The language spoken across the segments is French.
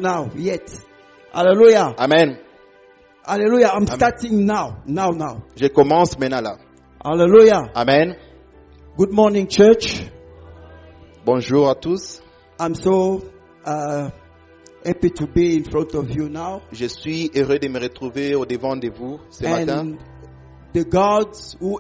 Now, yet. Hallelujah. Amen. Hallelujah. I'm starting now. Now. Je commence maintenant là. Hallelujah. Amen. Good morning, church. Bonjour à tous. I'm so happy to be in front of you now. Je suis heureux de me retrouver au devant de vous ce matin. And the God who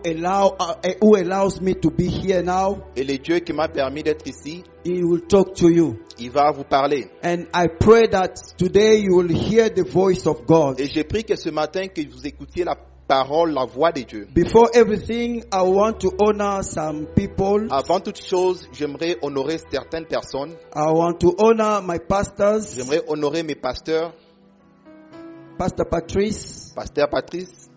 allows me to be here now, Et le Dieu qui m'a permis d'être ici, He will talk to you. il va vous parler. And I pray that today you will hear the voice of God. Et j'ai pris que ce matin que vous écoutiez la parole, la voix de Dieu. Before everything, I want to honor some people. Avant toute chose, j'aimerais honorer certaines personnes. I want to honor my pastors, J'aimerais honorer mes pasteurs, Pastor Patrice pasteur Patrice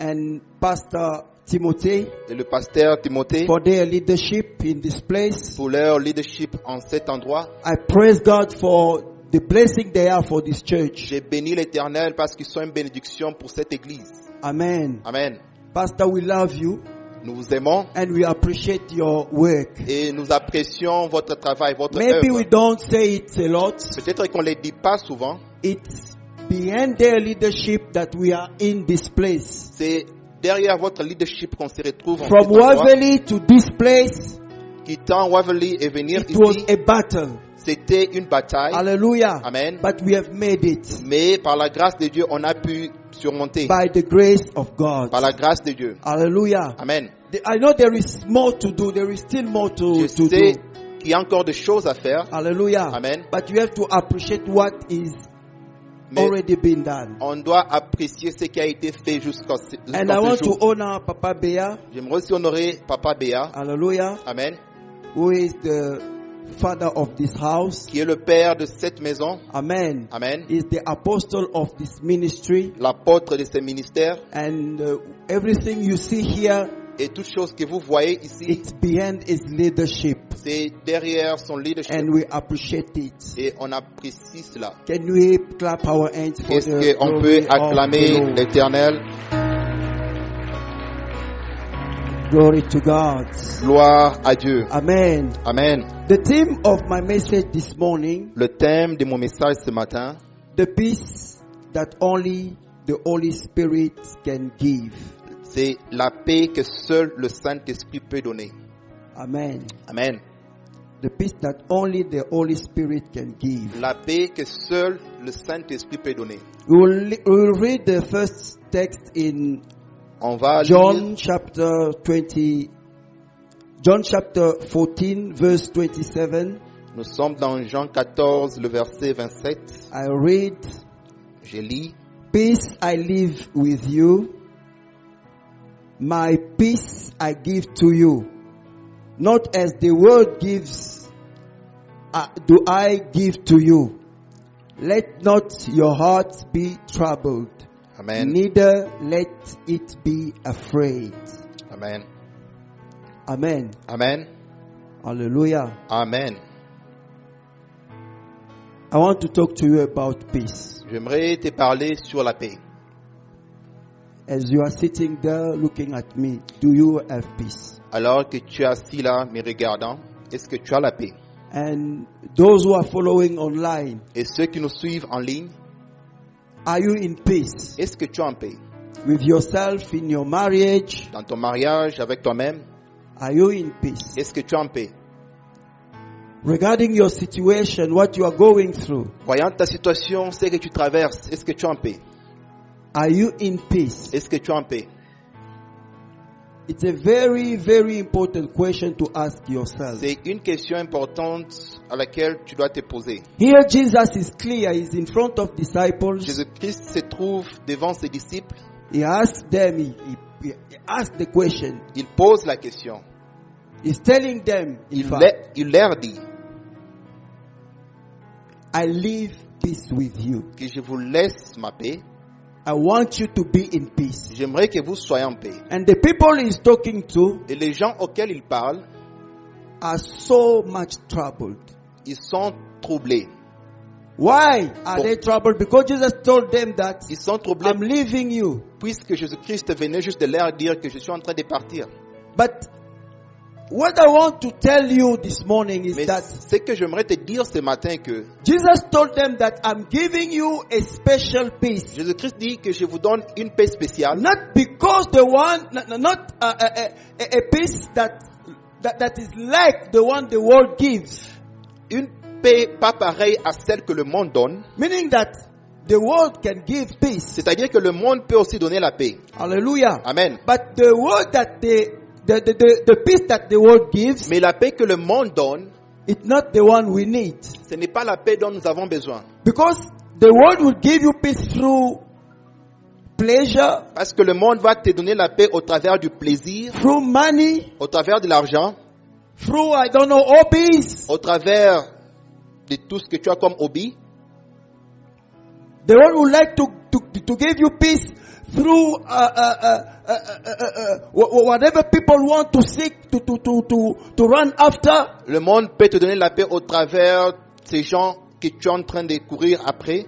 and Pastor Timothy, et le pasteur Timothée, for their leadership in this place. pour leur leadership en cet endroit. I praise God for the blessing they are for this church. J'ai béni l'Éternel parce qu'ils sont une bénédiction pour cette église. Amen. Amen. Pastor, we love you Nous vous aimons and we appreciate your work. et nous apprécions votre travail, votre Maybe œuvre. we don't say it a lot. Peut-être qu'on ne le dit pas souvent. It's behind their leadership that we are in this place. C'est derrière votre leadership qu'on se retrouve en From cet endroit. Waverly to this place, Quittant Waverly et venir it was ici, a battle. c'était une bataille. Hallelujah. Amen. But we have made it Mais par la grâce de Dieu, on a pu surmonter. by the grace of God. Par la grâce de Dieu. Hallelujah. Amen. I know there is more to do. There is still more Je to sais do. qu'il y a encore des choses à faire. Hallelujah. Amen. But you have to appreciate what is Mais already been done. on doit apprécier ce qui a été fait jusqu'à And I want ce to jour. honor Papa Bea. J'aimerais aussi honorer Papa Béa. Hallelujah. Amen. Who is the father of this house. Qui est le père de cette maison. Amen. Amen. Is the apostle of this ministry. L'apôtre de ce ministère. And everything you see here, Et toute chose que vous voyez ici, it's behind his leadership. c'est derrière son leadership. And we appreciate it. Et on apprécie cela. Can we clap our hands for Est-ce the qu'on glory peut of the acclamer Lord? l'Éternel? Glory to God. Gloire à Dieu. Amen. Amen. The theme of my message this morning, Le thème de mon message ce matin, the peace that only the Holy Spirit can give. c'est la paix que seul le Saint-Esprit peut donner. Amen. Amen. The peace that only the Holy Spirit can give. La paix que seul le Saint-Esprit peut donner. We will read the first text in On va John lire chapter 14, verse 27. Nous sommes dans Jean 14, le verset 27. I read, Je lis. peace I leave with you, my peace I give to you. Not as the world gives, do I give to you. Let not your heart be troubled, Amen. neither let it be afraid. Amen. Amen. Amen. Hallelujah. Amen. I want to talk to you about peace. J'aimerais te parler sur la paix. As you are sitting there looking at me, do you have peace? Alors que tu es assis là, me regardant, est-ce que tu as la paix? And those who are following online, Et ceux qui nous suivent en ligne, are you in peace est-ce que tu es en paix? with yourself in your marriage? Dans ton mariage, avec toi-même, Are you in peace? est-ce que tu es en paix? Regarding your situation, what you are going through, Voyant ta situation, ce que tu traverses, est-ce que tu es en paix? are you in peace? Est-ce que tu es en paix? It's a very, very important question to ask yourself. C'est une question importante à laquelle tu dois te poser. Here Jesus is clear. He's in front of disciples. Jésus-Christ se trouve devant ses disciples. He asked them, he asked the question. Il pose la question. He's telling them, in Il fact, leur dit I leave peace with you. que je vous laisse ma paix. I want you to be in peace. J'aimerais que vous soyez en paix. And the people he's talking to Et les gens auxquels il parle, are so much troubled. ils sont troublés. Why are they troubled? Because Jesus told them that Ils sont troublés I'm leaving you. puisque Jésus-Christ venait juste de leur dire que je suis en train de partir. But what I want to tell you this morning is Mais that ce que j'aimerais te dire ce matin que Jesus told them that I'm giving you a special peace. Jésus-Christ dit que je vous donne une paix spéciale. Not because the one, not a peace that is like the one the world gives. Une paix pas pareille à celle que le monde donne. Meaning that the world can give peace. C'est-à-dire que le monde peut aussi donner la paix. Hallelujah. Amen. But the word that the peace that the world gives, Mais la paix que le monde donne, it's not the one we need. ce n'est pas la paix dont nous avons besoin. Because the world will give you peace through pleasure, Parce que le monde va te donner la paix au travers du plaisir, through money, au travers de l'argent, through, I don't know, hobbies. au travers de tout ce que tu as comme hobby. The world would like to give you peace through whatever people want to seek to run after. Le monde peut te donner la paix au travers de ces gens que tu es en train de courir après.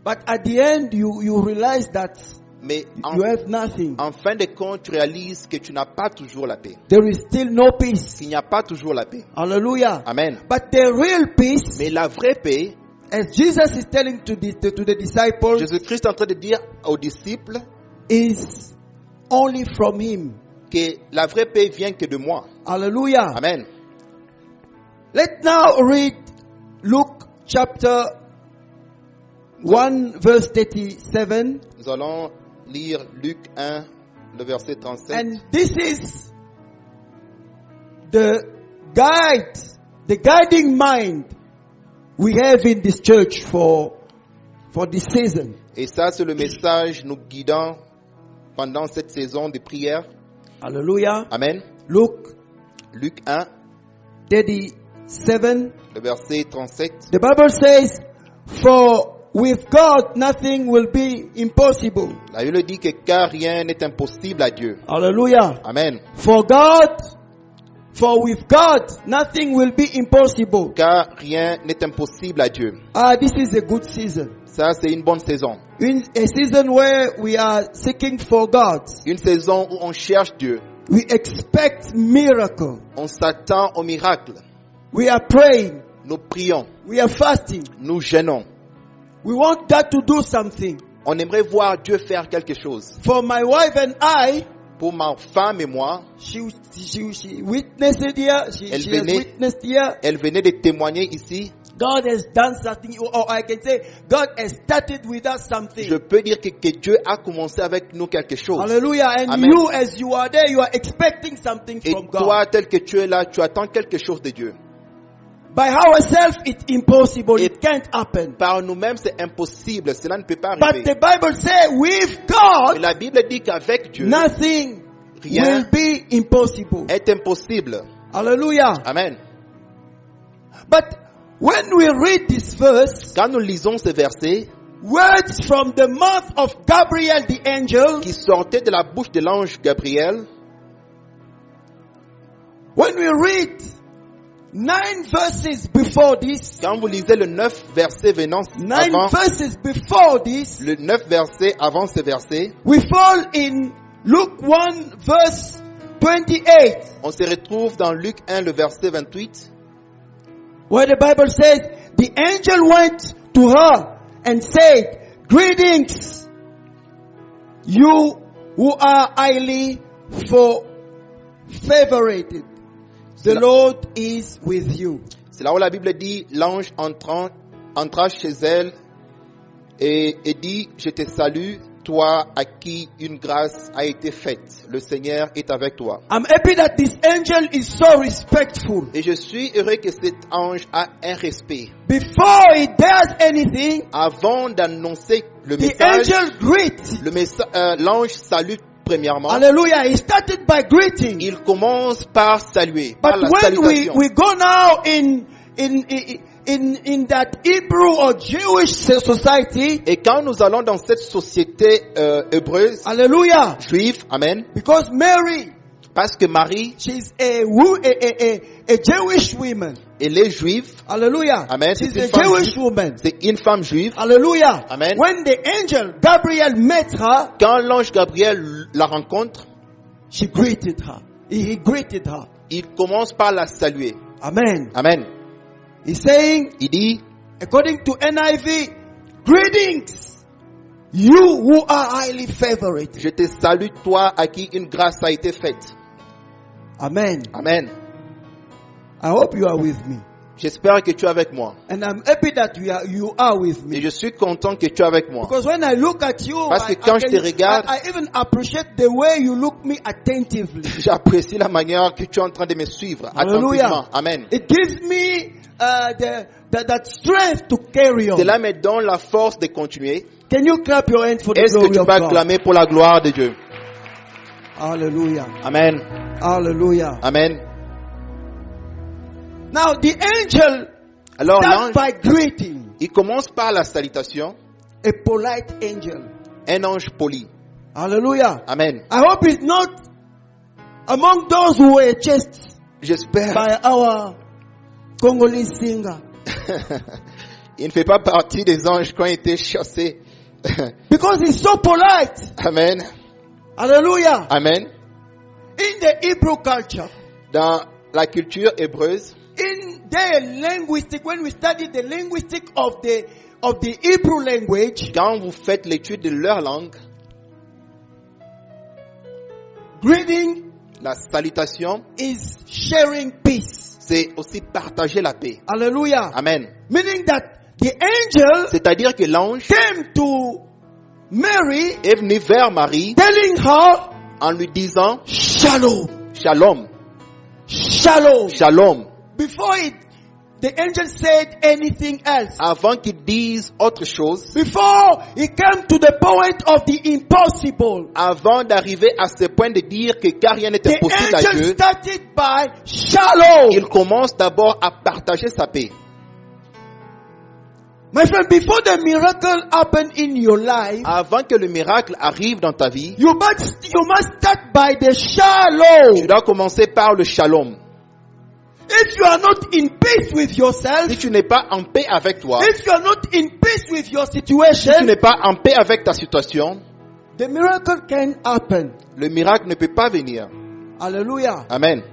But at the end, you realize that Mais you have nothing. en fin de compte, tu réalises que tu n'as pas toujours la paix. There is still no peace. Qu'il n'y a pas toujours la paix. Hallelujah. Amen. But the real peace, Mais la vraie paix, as Jesus is telling to the disciples, Jésus-Christ est en train de dire aux disciples is only from Him. que la vraie paix vient que de moi. Hallelujah. Amen. Let's now read Luke chapter 1 verse 37. Nous allons lire Luc 1, le verset 37. And this is the guiding mind we have in this church for this season. Et ça, c'est le message nous guidant pendant cette saison de prière. Hallelujah. Amen. Luke Luc 1, 37. le verset 37. The Bible says, "For with God nothing will be impossible." La Bible dit que car rien n'est impossible à Dieu. Hallelujah. Amen. For with God nothing will be impossible. Car rien n'est impossible à Dieu. This is a good season. Ça, c'est une bonne saison. A season where we are seeking for God. Une saison où on cherche Dieu. We expect miracle. On s'attend au miracle. We are praying. Nous prions. We are fasting. Nous jeûnons. We want God to do something. On aimerait voir Dieu faire quelque chose. For my wife and I, Pour ma femme et moi, she witnessed it here. She has witnessed here. elle venait de témoigner ici. God has done something, or I can say, God has started with us something. Je peux dire que Dieu a commencé avec nous quelque chose. Hallelujah. And Amen. you, as you are there, you are expecting something Et from God. toi, tel que tu es là, tu attends quelque chose de Dieu. By ourselves, it's impossible. It can't happen. Par nous-mêmes, c'est impossible. Cela ne peut pas But arriver. the Bible says, with Et God, la Bible dit qu'avec Dieu, nothing rien will be impossible. est impossible. Hallelujah. Amen. But when we read this verse, Quand nous lisons ce verset words from the mouth of Gabriel the angel, qui sortait de la bouche de l'ange Gabriel, when we read 9 verses before this, quand vous lisez le 9 verset venant 9 avant, verses before this, le 9 verset avant ce verset, we fall in Luke 1 verse 28, on se retrouve dans Luc 1, le verset 28, where the Bible says, the angel went to her and said, "Greetings, you who are highly favored. The Lord is with you." c'est là où la Bible dit, l'ange entra chez elle et dit, je te salue, toi à qui une grâce a été faite. Le Seigneur est avec toi. I'm happy that this angel is so respectful. Et je suis heureux que cet ange a un respect. Before he does anything, Avant d'annoncer le the message, angel greets. l'ange salue premièrement. Hallelujah. He started by greeting. Il commence par saluer, par But la when salutation. we go now in that Hebrew or Jewish society, Et quand nous allons dans cette société hébreuse, hallelujah, juive, amen, because Mary, parce que Marie, she's a Jewish woman. elle est juive, Hallelujah. amen, She's c'est a une femme Jewish juive. woman. C'est une femme juive. Hallelujah. Amen. When the angel Gabriel met her, Quand l'ange Gabriel la rencontre, she greeted her. He greeted her. il commence par la saluer. Amen. Amen. He's saying, Il dit, according to NIV, greetings, you who are highly favored. je te salue, toi à qui une grâce a été faite. Amen. Amen. I hope you are with me. J'espère que tu es avec moi. And I'm happy that you are with Et me. je suis content que tu es avec moi. Because when I look at you, Parce que quand je te regarde, I even appreciate the way you look me attentively. J'apprécie la manière que tu es en train de me suivre Hallelujah. attentivement. Amen. It gives me that strength to carry on. Cela me donne la force de continuer. Can you clap your hands for the Est-ce que glory tu of peux God? acclamer pour la gloire de Dieu? Hallelujah. Amen. Hallelujah. Amen. Now the angel Alors starts l'ange, by greeting, il commence par la salutation. a polite angel. Un ange poli. Hallelujah. Amen. I hope it's not among those who were chased J'espère. by our Congolese singer. Il ne fait pas partie des anges qui ont été chassés. Because he's so polite. Amen. Hallelujah. Amen. In the Hebrew culture, Dans la culture hébreuse, in their linguistic, when we study the linguistic of the Hebrew language, quand vous faites l'étude de leur langue, greeting la salutation, is sharing peace. c'est aussi partager la paix. Hallelujah. Amen. Meaning that the angel C'est-à-dire que l'ange came to Mary est venu vers Marie telling her, en lui disant Shalom. Shalom, Shalom. Shalom, Before the angel said anything else. avant qu'il dise autre chose, Before he came to the point of the impossible. avant d'arriver à ce point de dire que car rien n'était The possible à angel Dieu, started by Shalom. il commence d'abord à partager sa paix. My friend, before the miracle happened in your life, Avant que le miracle arrive dans ta vie, you must start by the tu Shalom. dois commencer par le shalom. If you are not in peace with yourself, Si tu n'es pas en paix avec toi, if you are not in peace with your si tu situation, n'es pas en paix avec ta situation, the miracle can happen. le miracle ne peut pas venir. Hallelujah. Amen.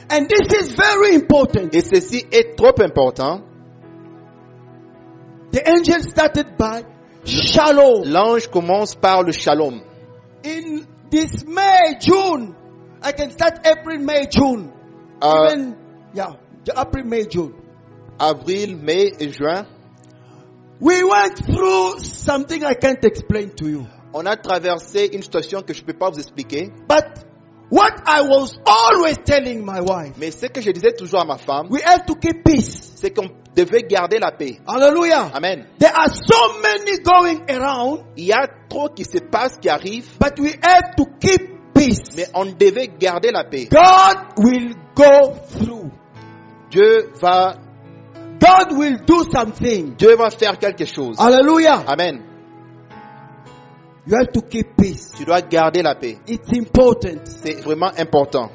And this is very important. Et ceci est trop important. The angel started by Shalom. L'ange commence par le shalom. In this May, June, I can start April, May, June. Even, April, May, June. Avril, mai et juin, We went through something I can't explain to you. on a traversé une situation que je ne peux pas vous expliquer. But what I was always telling my wife, Mais ce que je disais toujours à ma femme, we have to keep peace. c'est qu'on devait garder la paix. Hallelujah. Amen. There are so many going around, Il y a trop qui se passe, qui arrive, but we have to keep peace. mais on devait garder la paix. God will go through. God will do something. Dieu va faire quelque chose. Hallelujah. Amen. You have to keep peace. Tu dois garder la paix. It's important. C'est vraiment important.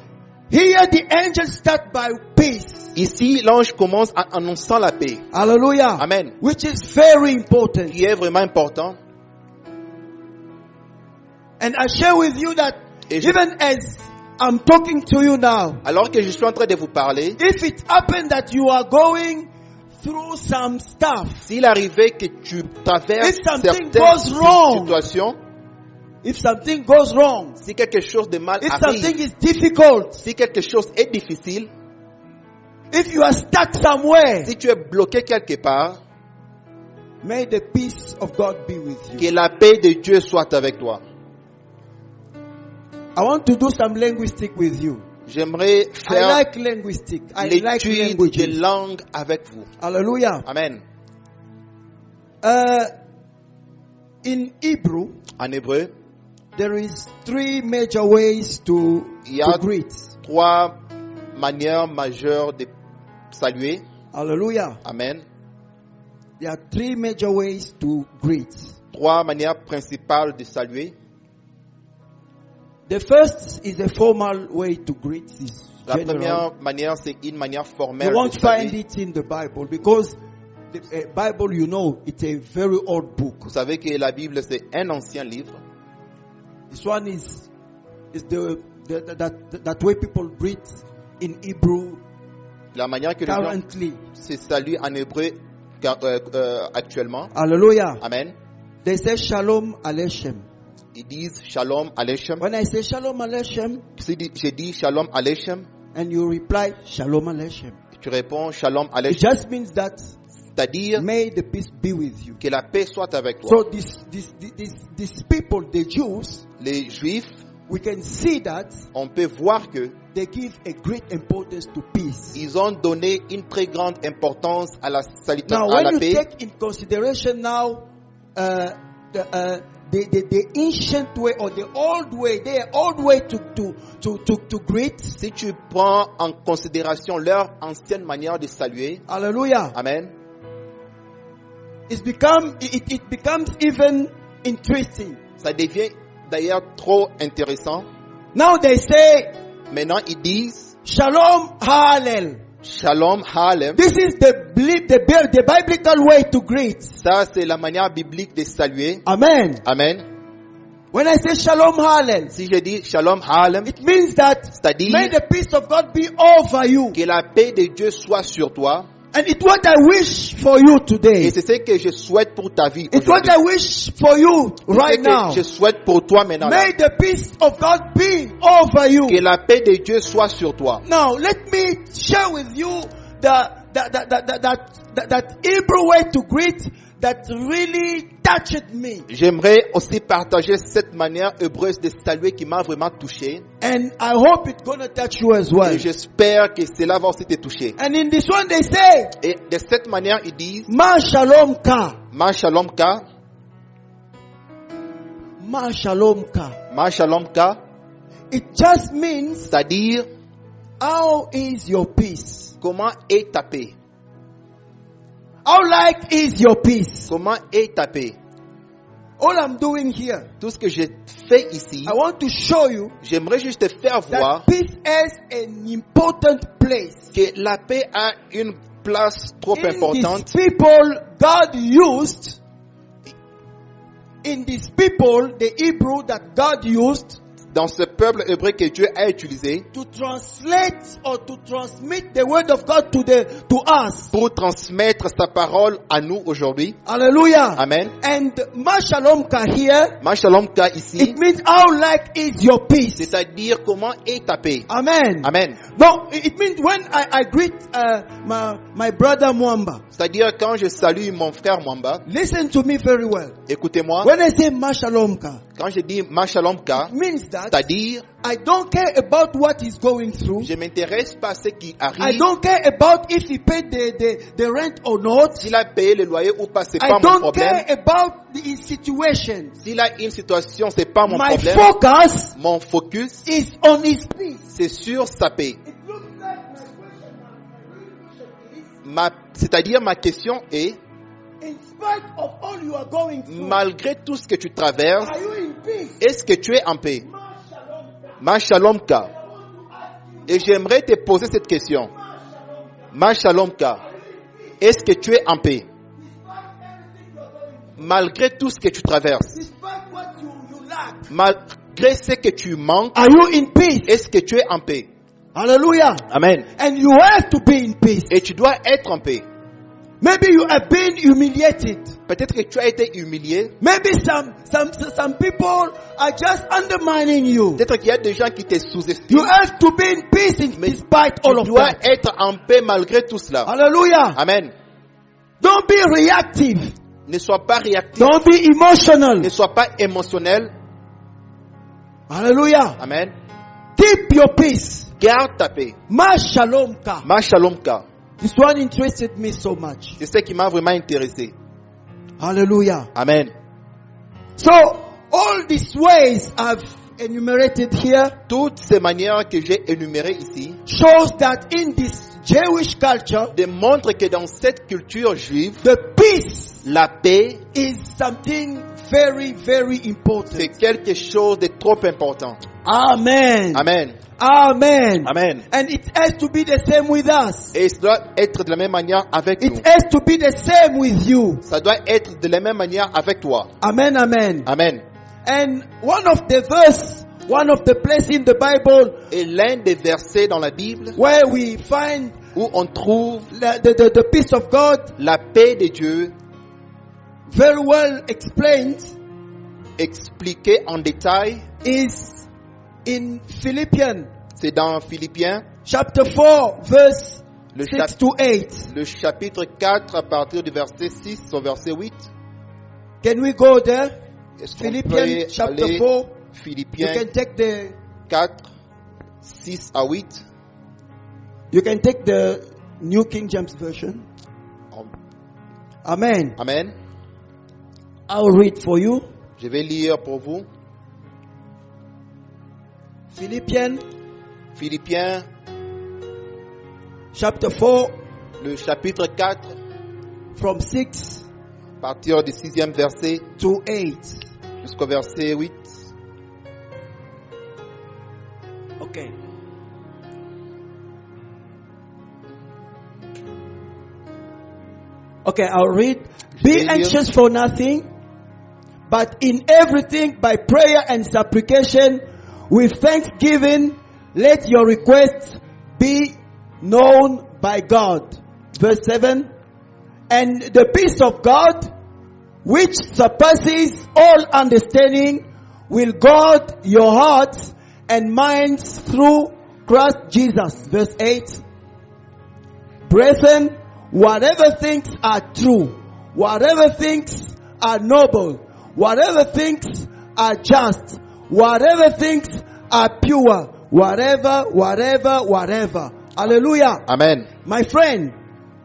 Here the angel start by peace. Ici, l'ange commence en annonçant la paix. Hallelujah. Amen. Which is very important. Qui est vraiment important. And I share with you that Et je- even as I'm talking to you now, Alors que je suis en train de vous parler, if it happened that you are going through some stuff, s'il arrivait que tu traverses If something certaines goes wrong, situations, if something goes wrong, si quelque chose de mal if arrive, something is difficult, si quelque chose est difficile, if you are stuck somewhere, si tu es bloqué quelque part, may the peace of God be with you. que la paix de Dieu soit avec toi. I want to do some linguistic with you. J'aimerais I faire like linguistic. I like l'étude languages. des langues avec vous. Hallelujah. Amen. In Hebrew, En hébreu, there is three major ways to il y a greet. 3 manières majeures de saluer. Hallelujah. Amen. There are three major ways to greet. 3 manières principales de saluer. The first is a formal way to greet. Is La general. première manière, c'est une manière You formelle won't de find saluer. it in the Bible because the Bible, you know, it's a very old book. Vous savez que la Bible, c'est un ancien livre. This one is that way people greet in Hebrew La manière que les gens currently. se saluent en hébreu actuellement. Hallelujah. Amen. They say Shalom Aleichem. Ils disent Shalom Aleichem. When I say Shalom Aleichem, Si je dis Shalom Aleichem, and you reply Shalom Aleichem, tu réponds Shalom it Aleichem. just means that C'est-à-dire may the peace be with you. que la paix soit avec toi. So these people, the Jews, Les Juifs, we can see that on peut voir que they give a great importance to peace. ils ont donné une très grande importance à la Now, salutation, à when la you paix. take in consideration now the ancient way or the old way, their old way to greet. Si tu prends en considération leur ancienne manière de saluer, Hallelujah. Amen, It becomes even interesting. ça devient d'ailleurs trop intéressant. Now they say Maintenant, ils disent Shalom Hallel. Shalom Halem. This is the biblical way to greet. Ça, c'est la manière biblique de saluer. Amen. Amen. When I say Shalom Hallel, Si je dis Shalom Halem, it means that c'est-à-dire may the peace of God be over you. que la paix de Dieu soit sur toi. And it's what I wish for you today. Et c'est ce que je souhaite pour ta vie It's what aujourd'hui. I wish for you C'est ce right now. que je souhaite pour toi maintenant. May the peace of God be over you. Que la paix de Dieu soit sur toi. Now, let me share with you that Hebrew way to greet that really touched me. J'aimerais aussi partager cette manière hébreuse de saluer qui m'a vraiment touché. And I hope it's going to touch you as well. Et j'espère que cela va aussi te toucher. And in this one they say, Et de cette manière, ils disent Ma Shalom Ka. Ma Shalom Ka, Ma Shalom Ka. Ma Shalom Ka, It just means, c'est-à-dire how is your peace? comment est ta paix. How like is your peace? Comment est ta paix. All I'm doing here, Tout ce que je fais ici, I want to show you j'aimerais juste te faire voir that peace has an important place. que la paix a une place trop In these importante. people God used, in these people, the Hebrew that God used Dans ce peuple hébreu que Dieu a utilisé to translate or to transmit the word of God to us. pour transmettre sa parole à nous aujourd'hui. Hallelujah. Amen. And Ma Shalom Ka here, Ma Shalom Ka ici, it means how like is your peace. c'est-à-dire comment est ta paix. Amen. Amen. No, it means when I greet my brother Mwamba, C'est-à-dire quand je salue mon frère Mwamba, listen to me very well. écoutez-moi, When I say Ma Shalom Ka, quand je dis Ma Shalom Ka, it means that c'est-à-dire I don't care about what he's going through. je m'intéresse pas à ce qui I arrive, don't care about if he paid the rent or not. s'il a payé le loyer ou pas, c'est I pas mon don't problème. care about his situation. S'il a une situation, c'est pas mon My problème. focus Mon focus, is on his peace. c'est sur sa paix. It looks like my question C'est-à-dire ma question est, is, in spite of all you are going through, malgré tout ce que tu traverses, are you in peace? est-ce que tu es en paix? Ma Shalom Ka. Ma Shalom Ka. Et j'aimerais te poser cette question. Ma Shalom Ka. Est-ce que tu es en paix? Malgré tout ce que tu traverses, Despite what you lack, malgré ce que tu manques, are you in peace? est-ce que tu es en paix? Hallelujah. Amen. And you have to be in peace. Et tu dois être en paix. Maybe you have been humiliated. Peut-être que tu as été humilié. Maybe some people are just undermining you. Peut-être qu'il y a des gens qui te You sous-estiment. have to be in peace Mais despite all tu of dois that. être en paix malgré tout cela. Hallelujah. Amen. Don't be reactive. Ne sois pas réactif. Don't be emotional. Ne sois pas émotionnel. Hallelujah. Amen. Keep your peace. Garde ta paix. Ma Shalom Ka. Ma Shalom Ka. This one interested me so much. C'est ce qui m'a vraiment intéressé. Hallelujah. Amen. So, all these ways I've enumerated here Toutes ces manières que j'ai énumérées ici shows that in this Jewish culture, démontrent que dans cette culture juive, the peace la paix, is something very, very important. c'est quelque chose de trop important. Amen. Amen. Amen. Amen. And it has to be the same with us. Et ça doit être de la même manière avec nous. It has to be the same with you. Ça doit être de la même manière avec toi. Amen, amen. Amen. And one of the verse One of the places in the Bible Et l'un des versets dans la Bible where we find où on trouve the peace of God la paix de Dieu very well explained expliquée en détail, is in Philippians c'est dans Philippiens, chapter 4 verse le, 6 to 8. le chapitre 4 à partir du verset 6 au verset 8. Can we go there? Est-ce qu'on Philippians peut chapter aller 4. You Philippiens can take the 4, 6 à 8. New King James Version. Amen. Amen. I'll read for you. Je vais lire pour vous. Philippians Philippiens, chapter 4 le chapitre 4, from 6 à partir du 6e verset to 8. jusqu'au verset 8. Okay. Okay, I'll read. Be anxious for nothing, but in everything by prayer and supplication with thanksgiving, let your requests be known by God. Verse 7. And the peace of God, which surpasses all understanding, will guard your hearts and minds through Christ Jesus. Verse 8. Brethren, whatever things are true, whatever things are noble, whatever things are just, whatever things are pure, whatever. Hallelujah. Amen. My friend,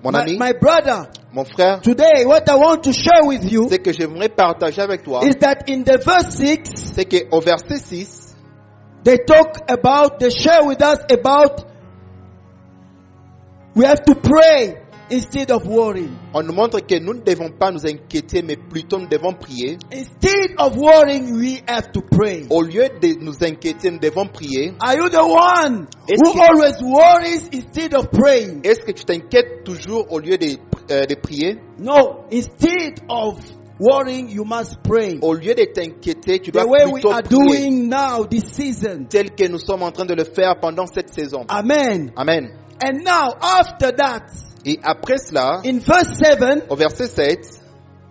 Mon ami, my brother, mon frère, today what I want to share with you ce que j'aimerais partager avec toi, is that in the verse 6, c'est qu'au verset 6, they share with us about we have to pray instead of worrying. on nous montre que nous ne devons pas nous inquiéter, mais plutôt nous devons prier. Instead of worrying, we have to pray. Au lieu de nous inquiéter, nous devons prier. Are you the one Est-ce who que- always worries instead of praying? Est-ce que tu t'inquiètes toujours au lieu de prier? No, instead of worrying, you must pray. Au lieu de t'inquiéter, tu The dois way we plutôt are prier, doing now this season. tel que nous sommes en train de le faire pendant cette saison. Amen. Amen. And now, after that, Et après cela, in verse 7, au verset 7,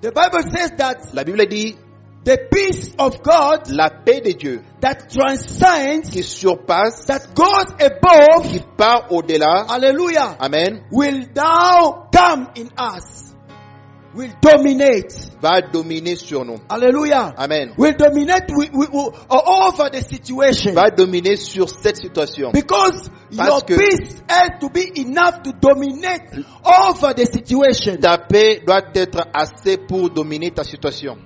the Bible says that la Bible dit, the peace of God la paix de Dieu that transcends, qui surpasse, that goes above, qui part au-delà, hallelujah, Amen, will now come in us, will dominate, va dominer sur nous. hallelujah, Amen. will dominate over the situation. Va dominer sur cette situation. Because Parce your que- peace has to be enough to dominate over the situation. Ta paix doit être assez pour dominer ta situation.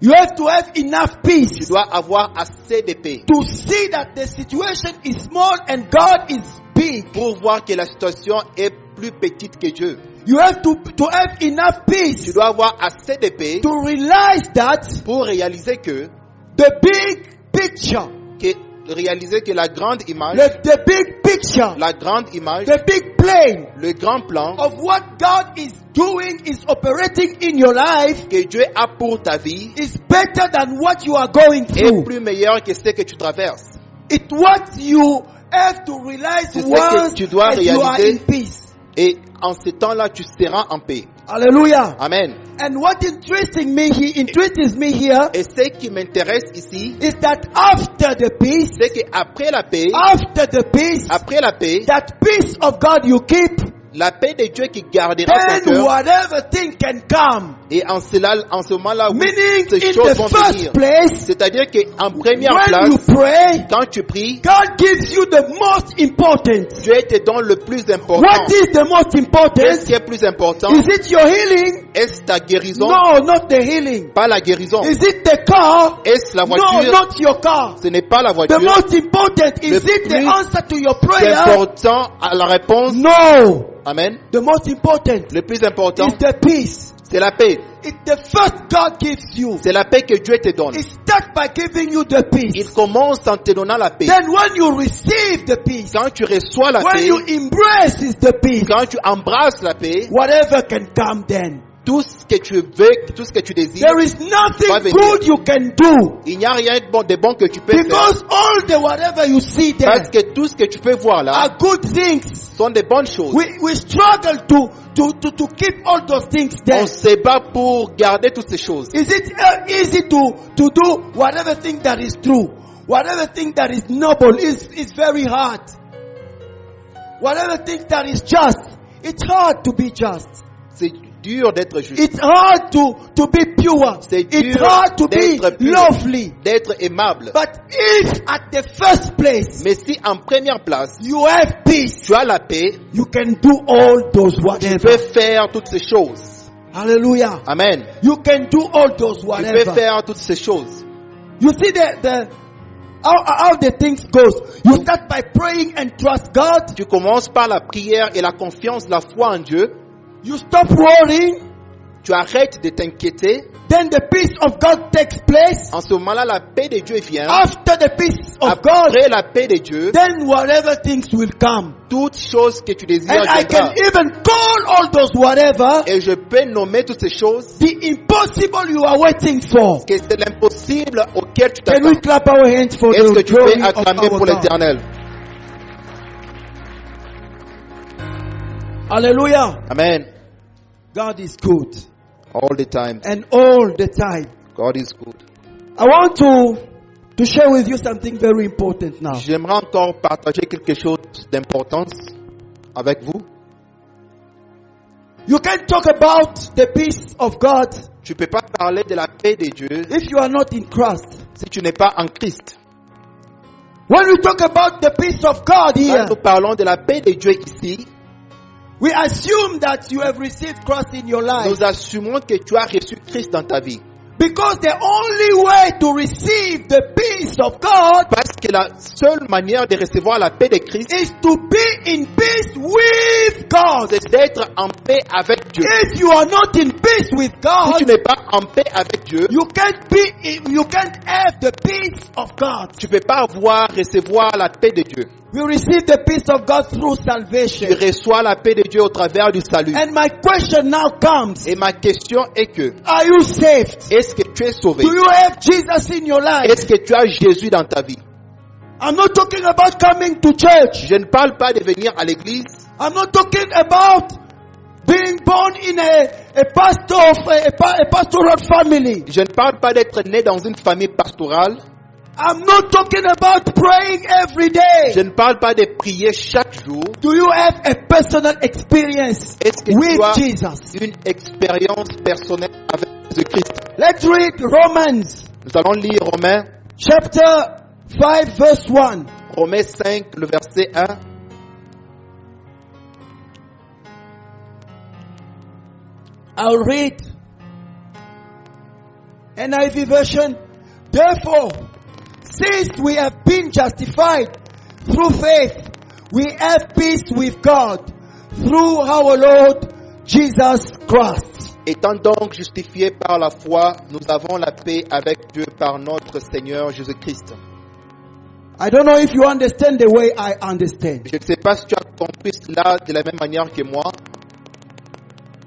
You have to have enough Tu peace dois avoir assez de paix to see that the situation is small and God is big. pour voir que la situation est plus petite que Dieu. You have to have enough Tu peace dois avoir assez de paix to realize that pour réaliser que réaliser que la grande image, the big picture, la grande image, the big plan le grand plan of what God is doing, is operating in your life, que Dieu a pour ta vie is better than what you are going est through. plus meilleur que ce que tu traverses. It's what you have to realize C'est ce once que tu dois that you are réaliser. in peace. Et en ce temps-là, tu seras en paix. Hallelujah. Amen. And what interests me here Et ce qui m'intéresse ici, is that after the peace, c'est qu'après la paix, après la paix, that peace of God you keep, la paix de Dieu qui gardera ton then cœur, whatever thing can come. et en ce moment-là, oui, Meaning, ces in choses the vont first venir. place, C'est-à-dire qu'en première when you place, pray, quand tu pries, God gives you the most important. Dieu te donne le plus important. What is the most Qu'est-ce important? qui est plus important? Is it your healing? Est-ce ta guérison? No, not the healing. Pas la guérison. Is it the car? Est-ce la No, voiture? not your car. Ce n'est pas la The voiture. most important, is it the plus answer to your C'est prayer? important à la réponse. No. Amen. The most important Le plus important, is the peace. c'est la paix. It's the first God gives you. C'est la paix que Dieu te donne. It starts by giving you the Il peace. commence en te donnant la paix. Then when you receive the peace, Quand tu reçois la when paix, you embrace the peace, quand tu embrasses la paix, whatever can come then. tout ce que tu veux, tout ce que tu désires, There is va nothing venir. good you can do. Il n'y a rien de bon que tu peux faire. Because all the whatever you see Parce there que tout ce que tu peux voir là are good things. sont des bonnes choses. We struggle to keep all those things On there. se bat pour garder toutes ces choses. Is it easy to do whatever thing that is true? Whatever thing that is noble is very hard. Whatever thing that is just, it's hard to be just. C'est dur d'être juste. It's hard to be pure. C'est It's dur hard to be d'être pur, lovely. d'être aimable. But if at the first place Mais si en première place, you have peace, tu as la paix, you can do all those tu peux whatever. faire toutes ces choses. Hallelujah. Amen. You can do all those Tu peux whatever. faire toutes ces choses. You see how the things goes. You start by praying and trust God. Tu commences par la prière et la confiance, la foi en Dieu. You stop worrying. Tu arrêtes de t'inquiéter. Then the peace of God takes place. En ce moment-là, la paix de Dieu vient. After the peace of God, Après la paix de Dieu, then whatever things will come. toutes choses que tu désires And I viendra. can even call all those whatever Et je peux nommer toutes ces choses the impossible you are waiting for. que c'est l'impossible auquel tu Can t'attends. we clap our hands for Est-ce que the tu glory peux of acclamer our pour God? l'Éternel? Hallelujah. Amen. God is good. All the time. And all the time. God is good. I want to share with you something very important now. J'aimerais encore partager quelque chose d'importance avec vous. You can't talk about the peace of God Tu ne peux pas parler de la paix de Dieu if you are not in Christ. si tu n'es pas en Christ. When we talk about the peace of God Quand here, nous parlons de la paix de Dieu ici, we assume that you have received Christ in your life. nous assumons que tu as reçu Christ dans ta vie. Because the only way to receive the peace of God Parce que la seule manière de recevoir la paix de Christ, is to be in peace with God. c'est d'être en paix avec Dieu. If you are not in peace with Si God, tu n'es pas en paix avec Dieu, you can't have the peace of God. tu ne peux pas recevoir la paix de Dieu. We receive the peace of God through Tu salvation. reçois la paix de Dieu au travers du salut. And my question now comes, Et ma question est que, are you saved? est-ce que tu es sauvé? Do you have Jesus in your life? Est-ce que tu as Jésus dans ta vie? I'm not talking about coming to church. Je ne parle pas de venir à l'église. I'm not talking about being born in a pastoral family. Je ne parle pas d'être né dans une famille pastorale. I'm not talking about praying every day. Je ne parle pas de prier chaque jour. Do you have a personal experience Est-ce que with tu as Jesus? une expérience personnelle avec Jésus-Christ? Let's read Romans Nous allons lire Romains, chapter 5 verse 1. Romains 5, le verset 1. I'll read NIV version. Therefore, since we have been justified through faith, we have peace with God through our Lord Jesus Christ. Étant donc justifiés par la foi, nous avons la paix avec Dieu par notre Seigneur Jésus-Christ. I don't know if you understand the way I understand. Je ne sais pas si tu as compris cela de la même manière que moi.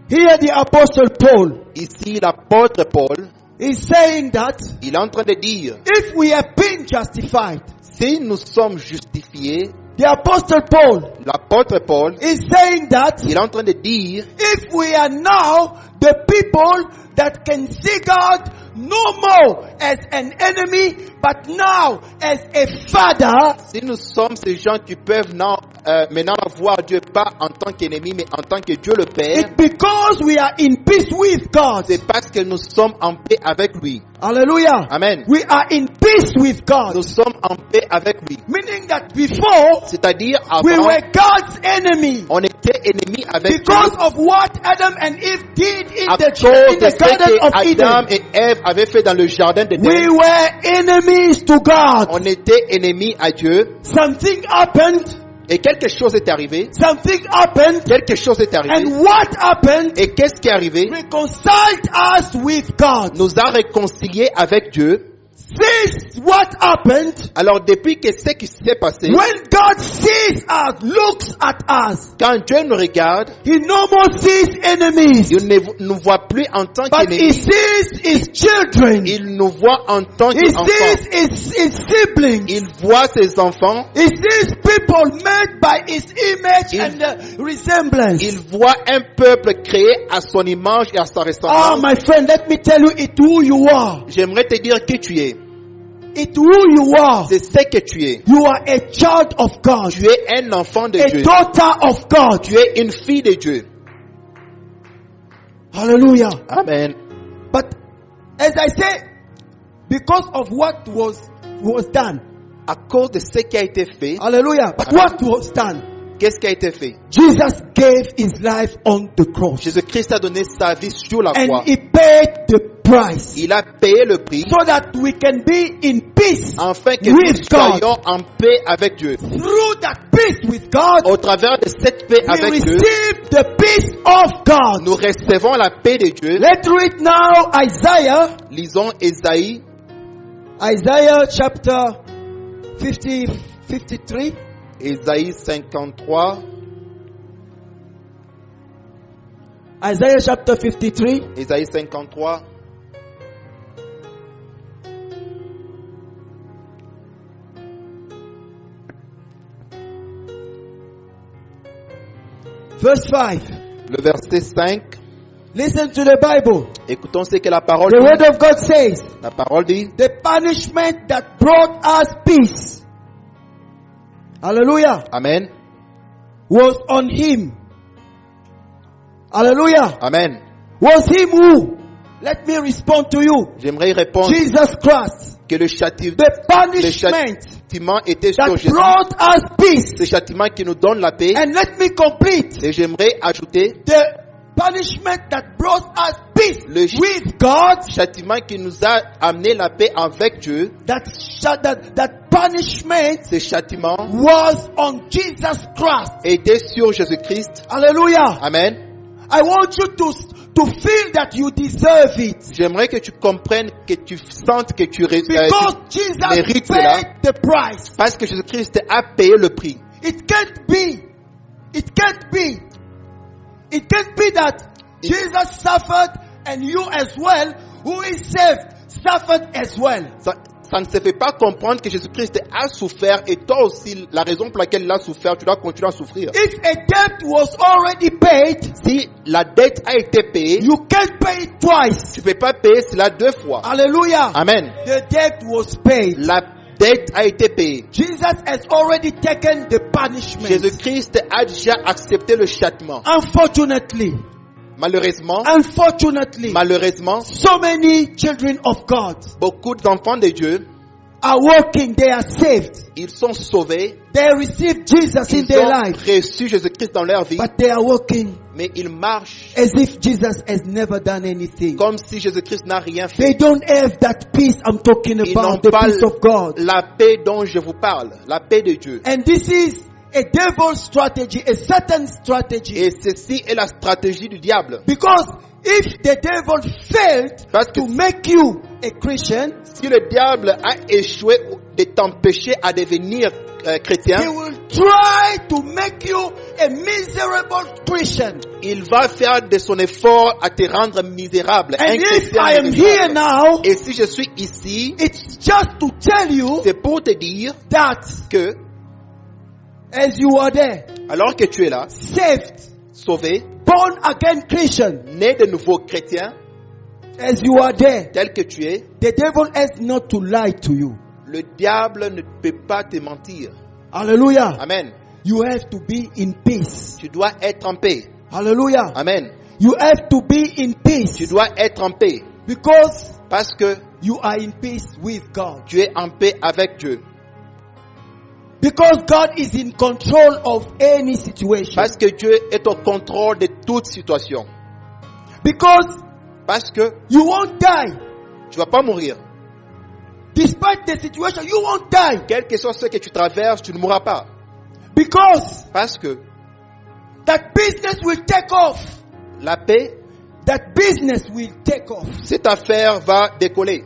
Here the apostle Paul Ici, l'apôtre Paul, is saying that il est en train de dire, if we have been justified, si nous sommes justifiés, the apostle Paul l'apôtre Paul, is saying that il est en train de dire, if we are now the people that can see God no more as an enemy, but now as a father, si nous sommes ces gens qui peuvent maintenant voir Dieu pas en tant qu'ennemi, mais en tant que Dieu le Père, it's because we are in peace with God. c'est parce que nous sommes en paix avec lui. Hallelujah. Amen. We are in peace with God. Nous sommes en paix avec lui. Meaning that before, C'est-à-dire, we avant, were God's enemy. on était ennemis avec Because Dieu. of what Adam and Eve did in À the cause de ce Garden of que Adam Eden. et Ève avaient fait dans le jardin We d'Éden, were enemies to God. on était ennemis à Dieu. Something happened. Et quelque chose est arrivé. Something happened. Quelque chose est arrivé. And what happened Et qu'est-ce qui est arrivé? reconciled us with God. Nous a réconciliés avec Dieu. Since what happened, Alors depuis que ce qui s'est passé, when God sees us, looks at us, quand Dieu nous regarde, He no more sees enemies, il ne nous voit plus en tant but He qu'ennemis, sees His children. il nous voit en tant He qu'enfants. sees his siblings. Il voit ses enfants, He sees people made by His image and resemblance. il voit un peuple créé à son image et à sa Oh, ressemblance. my friend, let me tell you, it's who you are. J'aimerais te dire qui tu es. It's who you are. C'est ce que tu es. You are a child of God, Tu es un enfant de a Dieu. daughter of God. Tu es une fille de Dieu. Hallelujah. Amen. But as I say, because of what was done, À cause de ce qui a été fait, hallelujah. But Amen. what was done? qu'est-ce qui a été fait? Jesus gave His life on the cross, Jésus-Christ a donné sa vie sur la croix. and He paid the price Il a payé le prix so that we can be in peace afin que nous with God. soyons en paix avec Dieu. Through that peace with God, Au travers de cette paix we avec Dieu, receive the peace of God. nous recevons la paix de Dieu. Let's read now Isaiah Lisons Ésaïe, chapter 53. Ésaïe 53, Isaiah chapter 53. Ésaïe 53, Verse 5. le verset 5. Listen to the Bible. Écoutons ce que la parole The dit. word of God says, La parole dit, the punishment that brought us peace, hallelujah, Amen, was on Him. Hallelujah. Amen. Was Him who? Let me respond to you. J'aimerais y répondre Jesus Christ. que le châtiment The punishment était sur that Jésus. brought us peace. Ce châtiment qui nous donne la paix. And let me complete. Et j'aimerais ajouter The punishment that brought us peace Le with God. châtiment qui nous a amené la paix avec Dieu. That punishment Ce châtiment was on Jesus Christ. était sur Jésus-Christ. Hallelujah. Amen. I want you to feel that you deserve it. J'aimerais que tu comprennes, que tu sentes que tu Because Jesus mérites cela. paid the price. Parce que Jésus-Christ a payé le prix. It can't be that Jesus suffered and you as well, who is saved, suffered as well. Ça ne se fait pas comprendre que Jésus-Christ a souffert et toi aussi, la raison pour laquelle il a souffert, tu dois continuer à souffrir. If a debt was already paid, Si la dette a été payée, you can't pay it twice. tu ne peux pas payer cela deux fois. Hallelujah. Amen. The debt was paid. La dette a été payée. Jesus has already taken the punishment. Jésus-Christ a déjà accepté le châtiment. Unfortunately, Malheureusement, so many children of God beaucoup d'enfants de Dieu, are walking, they are saved. ils sont sauvés, They receive Jesus in ils their ont life, reçu Jésus-Christ dans leur vie, but they are walking mais ils marchent as if Jesus has never done anything. comme si Jésus-Christ n'a rien fait. They don't have that peace I'm talking Ils n'ont about, the pas peace of God. la paix dont je vous parle, la paix de Dieu. And this is a devil's strategy, a Satan's strategy. Et ceci est la stratégie du diable. Because if the devil failed Parce que to make you a Christian, si le diable a échoué de t'empêcher à devenir chrétien, he will try to make you a miserable Christian. il va faire de son effort à te rendre misérable. And un if chrétien I am misérable. here now, Et si je suis ici, it's just to tell you c'est pour te dire that que, as you are there, alors que tu es là, saved, sauvé, born again Christian, né de nouveau chrétien, as you are there, tel que tu es, the devil has not to lie to you. le diable ne peut pas te mentir. Hallelujah. Amen. You have to be in peace. Tu dois être en paix. Hallelujah. Amen. You have to be in peace. Tu dois être en paix. Because Parce que you are in peace with God. tu es en paix avec Dieu. Because God is in control of any situation. Parce que Dieu est au contrôle de toute situation. Because Parce que you won't die. tu vas pas mourir. Despite the situation, you won't die. Quel que soit ce que tu traverses, tu ne mourras pas. Because Parce que that business will take off. la paix, That business will take off. cette affaire va décoller.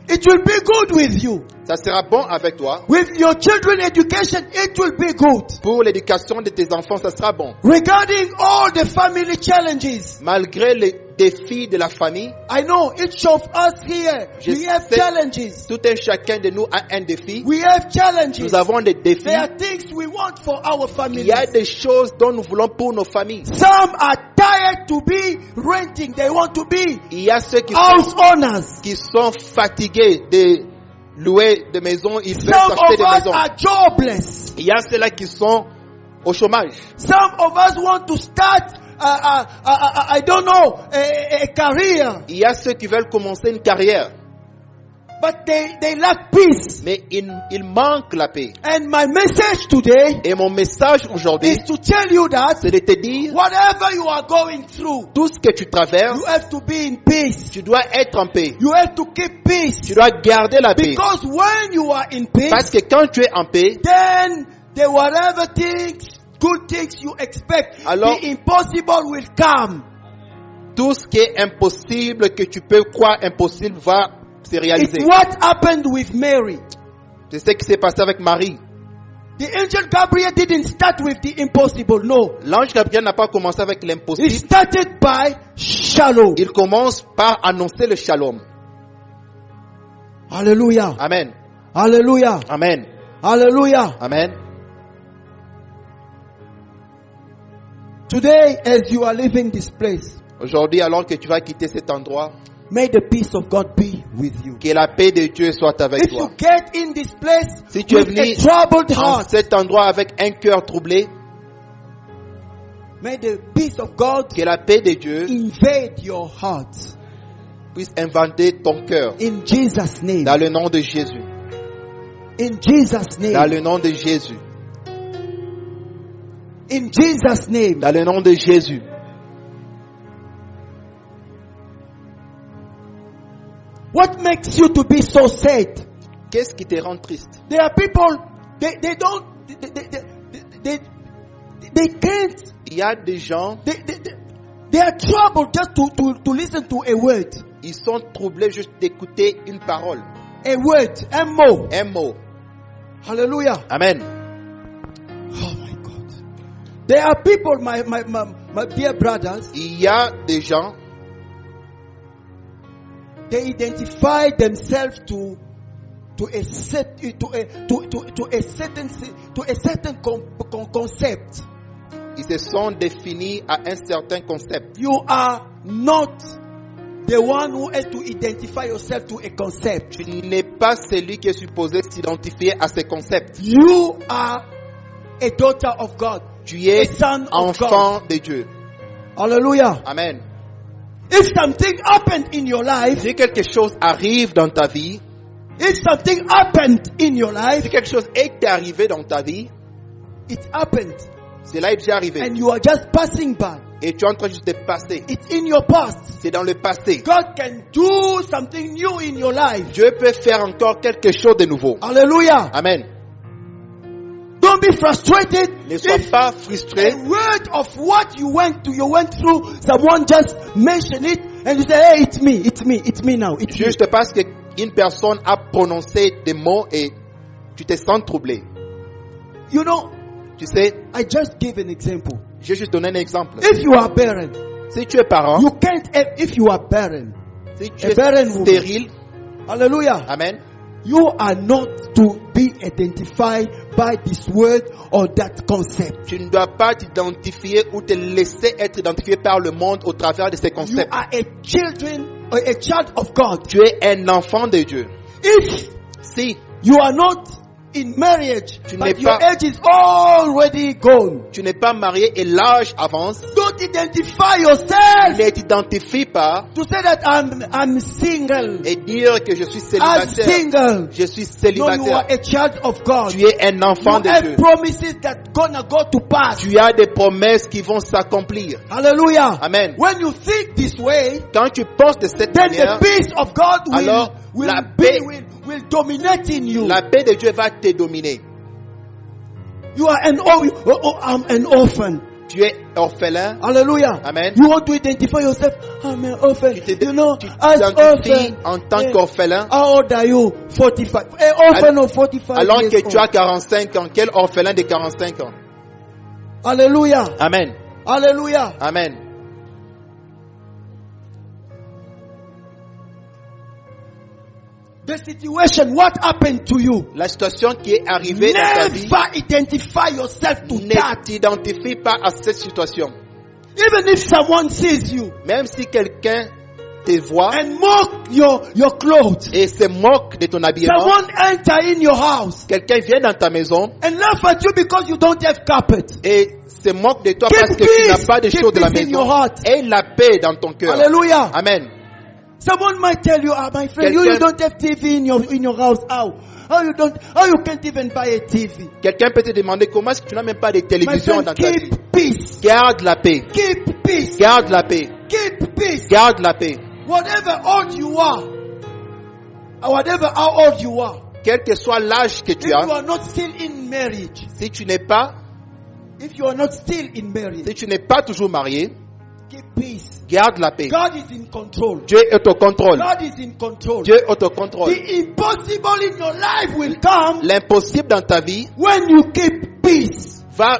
it will be good with you. Ça sera bon avec toi. With your children education, it will be good. Pour l'éducation de tes enfants, ça sera bon. Regarding all the family challenges, Malgré les défis de la famille, I know each of us here, Je we have sais- challenges. tout un chacun de nous a un défi. We have challenges. Nous avons des défis. There are things we want for our Il families. y a des choses dont nous voulons pour nos familles. Some are tired to be renting. They want to be Il y a ceux qui house sont, owners. fatigués de louer des maisons. Ils veulent Some s'acheter of des us maisons. are jobless. Il y a ceux-là qui sont au chômage. Some of us want to start, I don't know, a career. Il y a ceux qui veulent commencer une carrière. But they lack peace. Mais il manque la paix. And my message today Et mon message aujourd'hui, is to tell you that c'est de te dire, whatever you are going through, tout ce que tu traverses, you have to be in peace. tu dois être en paix. You have to keep peace. Tu dois garder la paix. Because when you are in Parce peace, que quand tu es en paix, then the whatever things, good things you expect, Alors- the impossible will come. tout ce qui est impossible, que tu peux croire impossible, va se It's réaliser. what happened with Mary. C'est ce qui s'est passé avec Marie. The angel Gabriel didn't start with the impossible, no. L'ange Gabriel n'a pas commencé avec He l'impossible. started by shalom. Il commence par annoncer le shalom. Hallelujah. Amen. Hallelujah. Amen. Hallelujah. Amen. Today, as you are leaving this place, Aujourd'hui, alors que tu vas quitter cet endroit, may the peace of God be with you. que la paix de Dieu soit avec If toi. you get in this place Si tu es with venu a troubled en heart, cet endroit avec un cœur troublé, may the peace of God que la paix de Dieu invade your heart. puisse inventer ton cœur. In Jesus' name. Dans le nom de Jésus. In Jesus' Dans name. le nom de Jésus. In Jesus' name. Dans le nom de Jésus. What makes you to be so sad? Qu'est-ce qui te rend triste? There are people, they don't, they can't, Il y a des gens, they are troubled just to listen to a word. ils sont troublés juste d'écouter une parole, A word, un mot. un mot. Hallelujah. Amen. Oh my God. There are people, my dear brothers, Il y a des gens, they identify themselves to a certain concept. ils se sont définis à un certain concept. You are not the one who has to identify yourself to a concept. Tu n'es pas celui qui est supposé s'identifier à ce concept. You are a daughter of God. Tu es A son of God. enfant de Dieu. Hallelujah. Amen. If something happened in your life, Si quelque chose arrive dans ta vie, if something happened in your life, si quelque chose est arrivé dans ta vie, it happened cela est déjà arrivé. and you are just passing by. Et tu es en train juste de passer. It's in your past. C'est dans le passé. God can do something new in your life. Dieu peut faire encore quelque chose de nouveau. Hallelujah. Amen. Don't be frustrated Ne sois if pas a frustré. word of what you went through, someone just mentioned it and you say, hey, it's me now, it's me. Juste parce qu'une personne a prononcé des mots et tu te sens troublé. You know, Tu sais, I just gave an example. je vais juste donner un exemple. If you are barren, Si tu es parent, you can't, if you are barren, si tu a es barren woman. stérile, hallelujah, amen, you are not to be identified by this word or that concept. tu ne dois pas t'identifier ou te laisser être identifié par le monde au travers de ces You concepts. are a child of God. Tu es un enfant de Dieu. If Si you are not in marriage, Tu n'es but your pas- age is already gone, tu n'es pas marié et l'âge avance, don't identify yourself ne t'identifie pas to say that I'm single. et dire que je suis I'm célibataire. single. Je suis No, you are célibataire. a child of God. Tu es un enfant You de have Dieu. promises that gonna go to pass. Tu as des promesses qui vont s'accomplir. Hallelujah. Amen. When you think this way, Quand tu penses de cette then manière, the peace of God Alors, la paix- will dominate in you. la paix de Dieu va te dominer. You are I'm an orphan. tu es orphelin. Hallelujah. Amen. You want to identify yourself. I'm an orphan. Tu You know, tu as t'identifies orphan. en tant qu'orphelin. How old are you? 45. An orphan of 45 Alors years que tu as old. 45 ans. Quel orphelin de 45 ans? Hallelujah. Amen. Hallelujah. Amen. The situation, what happened to you? La situation qui est arrivée dans ta vie, Never identify yourself to ne that. t'identifie pas à cette situation. Even if someone sees you Même si quelqu'un te voit and mock your clothes. et se moque de ton habillement, Someone enter in your house quelqu'un vient dans ta maison and laugh at you because you don't have carpet. et se moque de toi Keep parce que tu peace. n'as pas de Keep choses de la peace in your maison, heart. et la paix dans ton cœur. Hallelujah. Amen. Someone might tell you, my friend, you Quelqu'un- don't have TV in your house. How you can't even buy a TV? Quelqu'un peut te demander comment est-ce que tu n'as même pas de My télévision friend, dans ta vie. keep peace. Garde la paix. Keep peace. Garde la paix. Keep peace. Garde la paix. Whatever old you are, or whatever how old you are, Quel que soit l'âge que if tu you as, are not still in marriage, si tu n'es pas, if you are not still in marriage, si tu n'es pas toujours marié, keep peace. garde la paix. God is in control. Dieu est au contrôle. God is in control. Dieu est au contrôle. The impossible in your life will come L'impossible dans ta vie when you keep peace. va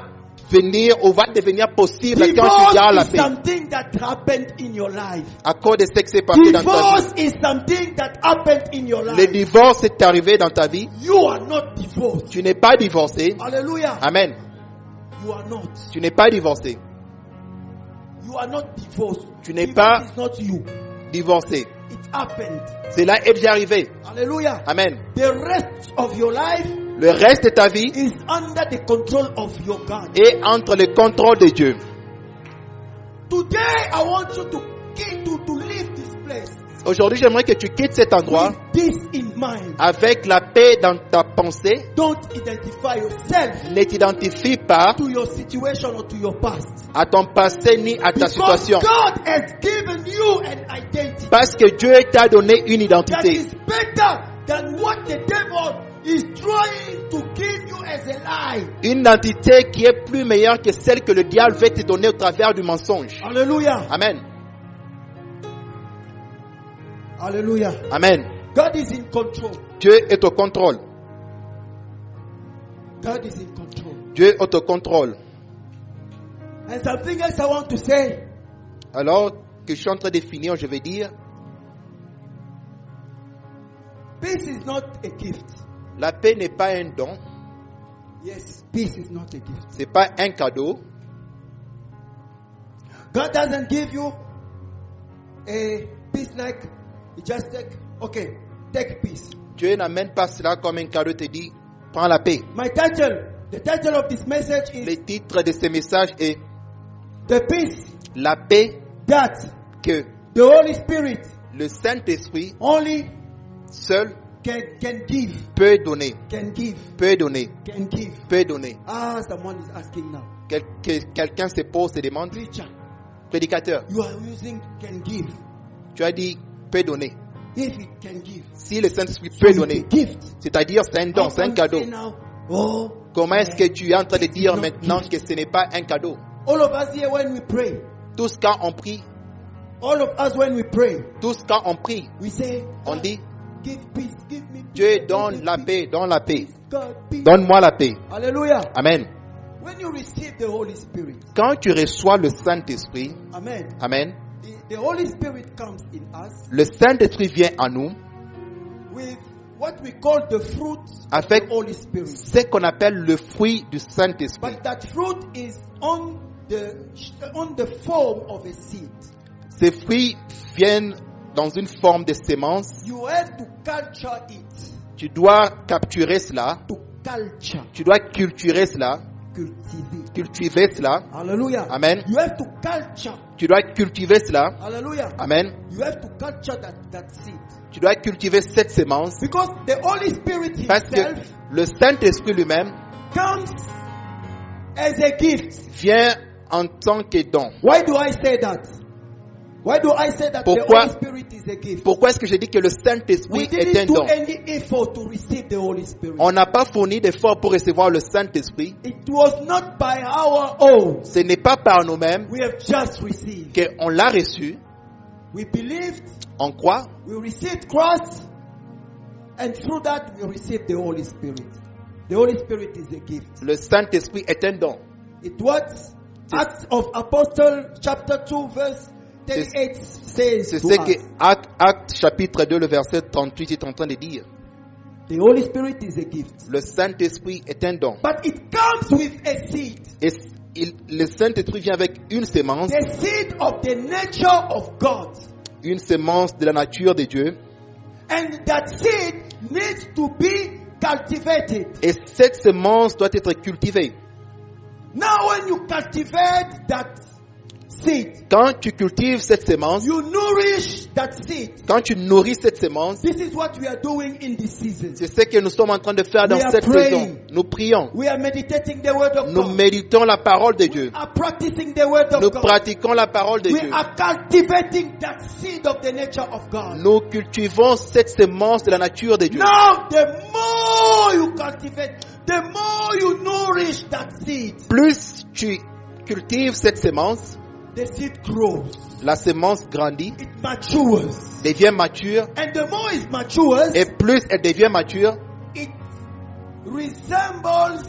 venir ou va devenir possible quand tu gardes la Divorce is paix. something that happened in your life. À cause de ce qui s'est passé dans ta Divorce vie. is something that happened in your Le life. divorce est arrivé dans ta vie. You are not divorced. Tu n'es pas divorcé. Hallelujah. Amen. You are not. Tu n'es pas divorcé. You are not divorced. Tu n'es Divorce pas- is not you. Divorcé. It happened. Cela est déjà arrivé. Hallelujah. Amen. The rest of your life Le reste de ta vie is under the control of your God. est entre le contrôle de Dieu. Today I want you to leave this place Aujourd'hui, j'aimerais que tu quittes cet endroit with this in mind. avec la paix dans ta pensée. Don't identify yourself Ne t'identifie pas to your situation or to your past. à ton passé ni à ta Because situation. God has given you an identity Parce que Dieu t'a donné une that identité is better than what the devil is trying to give you as a lie. Une identité qui est plus meilleure que celle que le diable veut te donner au travers du mensonge. Hallelujah. Amen. Hallelujah. Amen. God is in control. Dieu est au contrôle. God is in control. Dieu est au contrôle. And something else I want to say. Alors que je suis en train de finir, je vais dire, Peace is not a gift. la paix n'est pas un don, Yes, peace is not a gift. c'est pas un cadeau. God doesn't give you a peace like you just take peace. Dieu n'amène pas cela comme un cadeau, te dit, prends la paix. The title of this message is Le titre de ce message est The Peace la paix That que the Holy Spirit le Saint-Esprit only seul can give. peut donner, Can give. peut donner, Can give. peut donner. Someone is asking now. Quelqu'un se pose et demande, Preacher, prédicateur, you are using can give. tu as dit peut donner. If it can give. Si le Saint-Esprit So peut it's donner, a gift. c'est-à-dire c'est un don, How c'est un can you cadeau. say now, oh, Comment est-ce que tu es en train de dire It's not maintenant gift. que ce n'est pas un cadeau? all of us here when we pray, Tous quand on prie, all of us when we pray, tous quand on prie, we say, on God, dit, give peace, give me peace. Dieu give donne me la peace. paix, donne la paix. God, peace. Donne-moi la paix. Hallelujah. Amen. When you receive the Holy Spirit, Quand tu reçois le Saint-Esprit, amen. Amen, The Holy Spirit comes in us le Saint-Esprit vient à nous with what we call the fruit avec of the Holy Spirit. ce qu'on appelle le fruit du Saint-Esprit. But that fruit is on the form of a seed. Ces fruits viennent dans une forme de sémence. You have to culture it. Tu dois capturer cela, To culture. tu dois cultiver cela, cultiver cela. Hallelujah. Amen. You have to culture. Tu dois cultiver cela. Hallelujah. Amen. You have to culture that seed. Tu dois cultiver cette sémence Because the Holy Spirit parce que himself le Saint-Esprit lui-même comes as a gift. vient en tant que don. Why do I say that? Why do I say that Pourquoi- the Holy Spirit is a gift? Pourquoi est-ce que j'ai dit que le We Saint-Esprit est un didn't do don? any effort to receive the Holy Spirit. On n'a pas fourni d'efforts pour recevoir le Saint-Esprit. It was not by our own. Ce n'est pas par nous-mêmes We have just received. qu'on l'a reçu. We believed, On croit. we received Christ, and through that we received the Holy Spirit. The Holy Spirit is a gift. Le Saint-Esprit est un don. It was Acts of Apostles chapter 2 verse 38 says C'est to ce que us. Actes chapitre 2, le verset 38 est en train de dire. The Holy Spirit is a gift. Le Saint-Esprit est un don. But it comes with a seed. Et le Saint-Esprit vient avec une sémence, The seed of the nature of God. une sémence de la nature de Dieu. And that seed needs to be cultivated. Et cette sémence doit être cultivée. Now when you cultivate that seed, Quand tu cultives cette sémence, you nourish that seed. quand tu nourris cette sémence, This is what we are doing in this season. c'est ce que nous sommes en train de faire dans We are cette praying. saison. Nous prions. We are meditating the word of Nous God. méditons la parole de We Dieu. are practicing the word of Nous God. pratiquons la parole de We Dieu. are cultivating that seed of the nature of God. Nous cultivons cette sémence de la nature de Dieu. Now, the more you cultivate, the more you nourish that seed, Plus tu cultives cette sémence, the seed grows. la sémence grandit, It matures. devient mature, And the more it matures, et plus elle devient mature, it resembles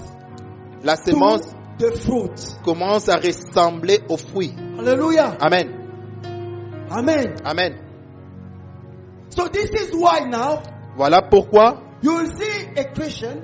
la to sémence the fruit. commence à ressembler aux fruits. Hallelujah. Amen. Amen. Amen. So this is why now Voilà pourquoi you will see a Christian.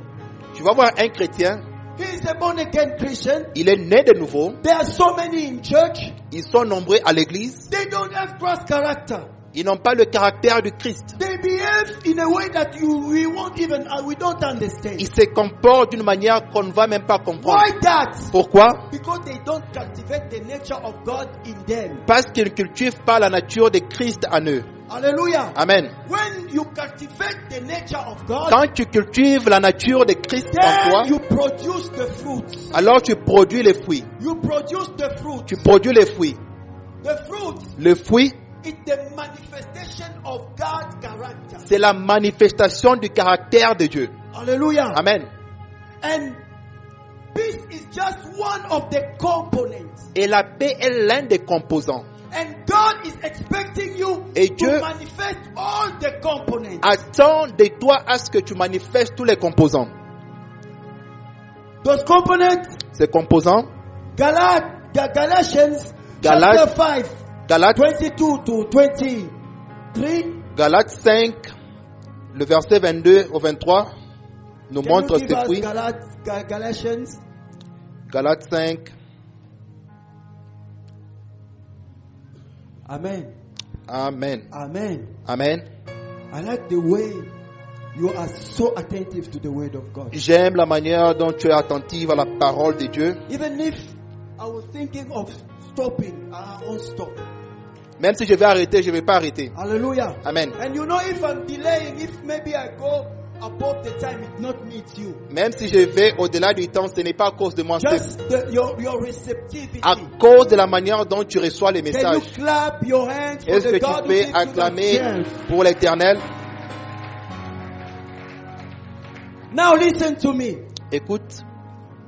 tu vas voir un chrétien, He is a born again Christian. il est né de nouveau, There are so many in church. ils sont nombreux à l'église, They don't have Christ character. ils n'ont pas le caractère du Christ. They behave in a way that we won't even we don't understand. Ils se comportent d'une manière qu'on ne va même pas comprendre. Why that? Pourquoi? Because they don't cultivate the nature of God in them. Parce qu'ils ne cultivent pas la nature de Christ en eux. Hallelujah. Amen. When you cultivate the nature of God, Quand tu cultives la nature de Christ en toi, then you produce the fruits. alors tu produis les fruits. You produce the fruit. Tu produis les fruits. The fruit Le fruit, is the manifestation of God's character. c'est la manifestation du caractère de Dieu. Hallelujah. Amen. And peace is just one of the components. Et la paix est l'un des composants. And God is expecting you Et to Dieu manifest all the components. attend de toi à ce que tu manifestes tous les composants. Those components, Ces composants, Galatians Galates- chapter 5, Galates, 22 to 23. Galates 5, le verset 22 au 23, nous Can montre you give ces us fruits. Galatians? Galates 5, Amen. Amen. Amen. Amen. I like the way you are so attentive to the word of God. J'aime la manière dont tu es attentive à la parole de Dieu. Even if I was thinking of stopping, I won't stop. Même si je vais arrêter, je ne vais pas arrêter. Hallelujah. Amen. And you know, if I'm delaying, if maybe I go above the time, it not meet you. Même si je vais au-delà du temps, ce n'est pas à cause de moi, c'est Just your receptivity. à cause de la manière dont tu reçois les Can you messages. clap your hands for Est-ce the que God tu who peux gives you acclamer that? pour l'Éternel? Now listen to me. Écoute,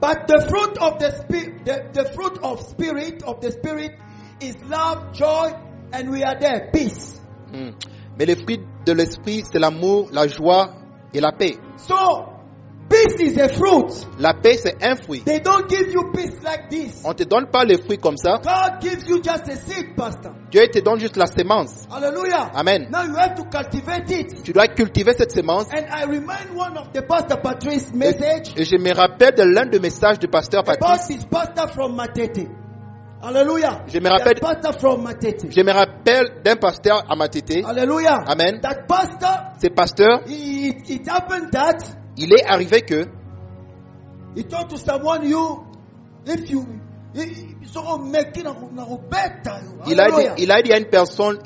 But the fruit of the spirit, the fruit of the spirit is love, joy, and we are there, peace. mais les fruits de l'esprit, c'est l'amour, la joie et la paix. So, peace is a fruit. La paix, c'est un fruit. They don't give you peace like this. On ne te donne pas les fruits comme ça. God gives you just a seed, Pastor. Dieu te donne juste la sémence. Hallelujah. Amen. Now you have to cultivate it. Tu dois cultiver cette sémence. And I remind one of the Pastor Patrice's message Et je me rappelle de l'un des messages du pasteur about Patrice. this pastor from Matete. Hallelujah. Je me rappelle- That pastor from Matete. Je me rappelle d'un pasteur à Matete. Hallelujah. Amen. That pastor, Ce pasteur, it happened that il est arrivé que he told to someone, if you so making a better. il a dit à une personne,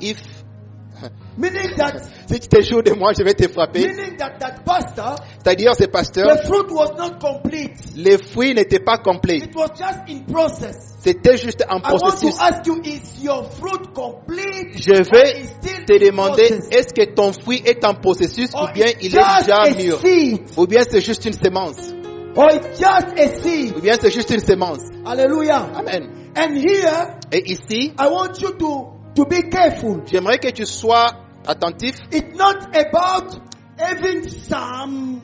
Meaning that si tu t'échoues de moi, je vais te frapper. meaning that pastor, C'est-à-dire ces the pasteurs, fruit was not complete. les fruits n'étaient pas complets. It was just in process. C'était juste un I want to processus. ask you, is your fruit complete? Je or vais is still te in demander, process? est-ce que ton fruit est en processus Or ou bien it's il est just déjà a mûr? seed? Ou bien c'est juste une sémence? Or it's just a seed? Ou bien c'est juste une sémence? Hallelujah. Amen. And here, Et ici, I want you to be careful. j'aimerais que tu sois attentif. It's not about having some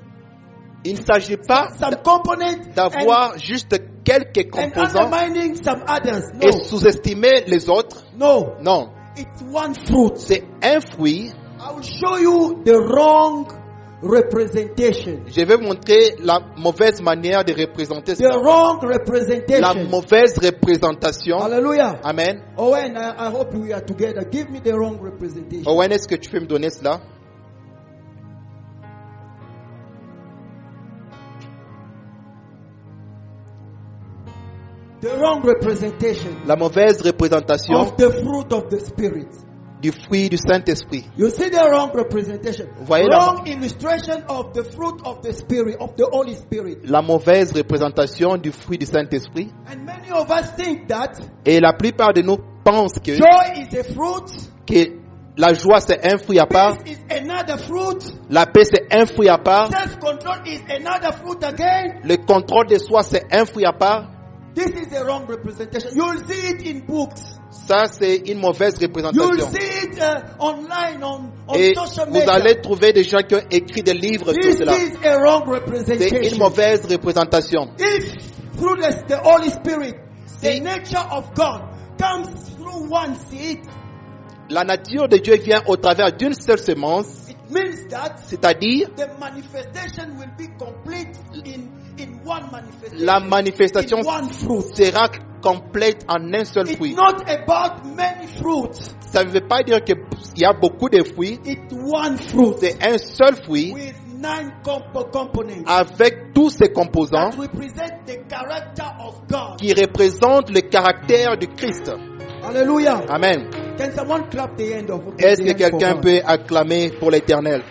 Il ne s'agit pas components d'avoir juste quelques and composants undermining some others. et No, sous-estimer les autres. no. Non, It's one fruit. c'est un fruit. I will show you the wrong representation. Je vais montrer la mauvaise manière de représenter The cela. wrong La representation. mauvaise représentation. Hallelujah. Amen. Owen, I hope we are together. Give me the wrong representation. Owen, est-ce que tu peux me donner cela? The wrong representation La mauvaise représentation of the fruit of the Spirit. du fruit du Saint-Esprit. You see the wrong representation. Voyez la- Wrong illustration of the fruit of the Spirit, of the Holy Spirit. La mauvaise représentation du fruit du Saint-Esprit. And many of us think that Et la plupart de nous pensent que joy is a fruit, la joie c'est un fruit à part, peace is another fruit, la paix c'est un fruit à part, self-control is another fruit again. le contrôle de soi c'est un fruit à part. This is the wrong representation. You'll see it in books. Ça c'est une mauvaise You'll représentation. see it online on Et social vous media. allez trouver des gens qui ont écrit des livres sur This cela. is a wrong C'est une representation. mauvaise représentation. If through the Holy Spirit, the Si- nature of God comes through one seed, La nature de Dieu vient au travers d'une seule semence, it means that c'est-à-dire the manifestation will be complete in one manifestation. la manifestation in one fruit. sera complète en un seul It's fruit. not about many fruits. Ça ne veut pas dire qu'il y a beaucoup de fruits, It's one fruit c'est un seul fruit with 9 components avec tous ses composants that represent the character of God. qui représentent le caractère du Christ. Hallelujah. Amen. Can someone clap the end of Est-ce que the hand for quelqu'un God? peut acclamer pour l'Éternel?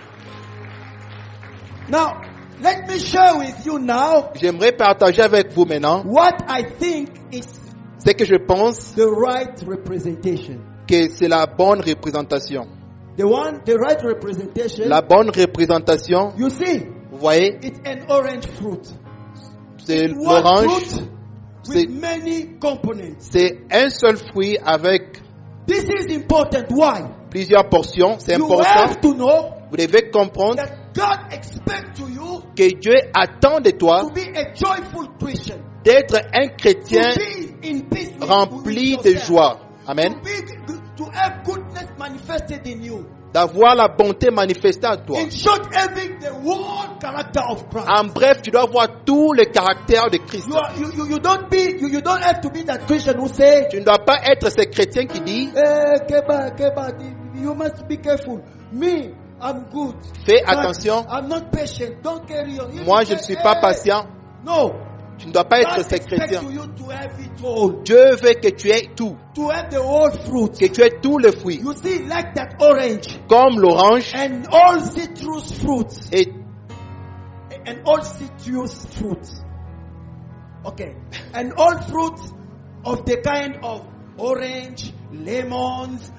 Now, let me share with you now J'aimerais partager avec vous maintenant what I think is ce que je pense the right representation. que c'est la bonne représentation. The right representation. La bonne représentation, You see, vous voyez, it's an orange fruit. c'est One l'orange, fruit c'est with many components. c'est un seul fruit avec This is important. Why? plusieurs portions. C'est You important. have to know Vous devez comprendre that God expects to you que Dieu attend de toi to be a joyful Christian. d'être un To chrétien be in peace with rempli de yourself. joie. Amen. To have goodness manifested in you. D'avoir la bonté manifestée en toi. In short, having the whole character of Christ. En bref, tu dois avoir tout le caractère de Christ. You don't have to be that Christian who say, Tu ne dois pas être ce chrétien qui dit Keba, you must be careful. Me, I'm good. fais But attention, I'm not patient. Don't carry on. You moi je say, ne suis pas "Hey." patient. No. Tu ne dois pas être God ce expects chrétien. you to have it all. Dieu veut que tu aies tout, To have the whole fruit. que tu aies tout le fruit, You see, like that orange comme l'orange and all citrus fruits. et And all citrus fruits. Okay. And all fruits of the kind of orange, lemons,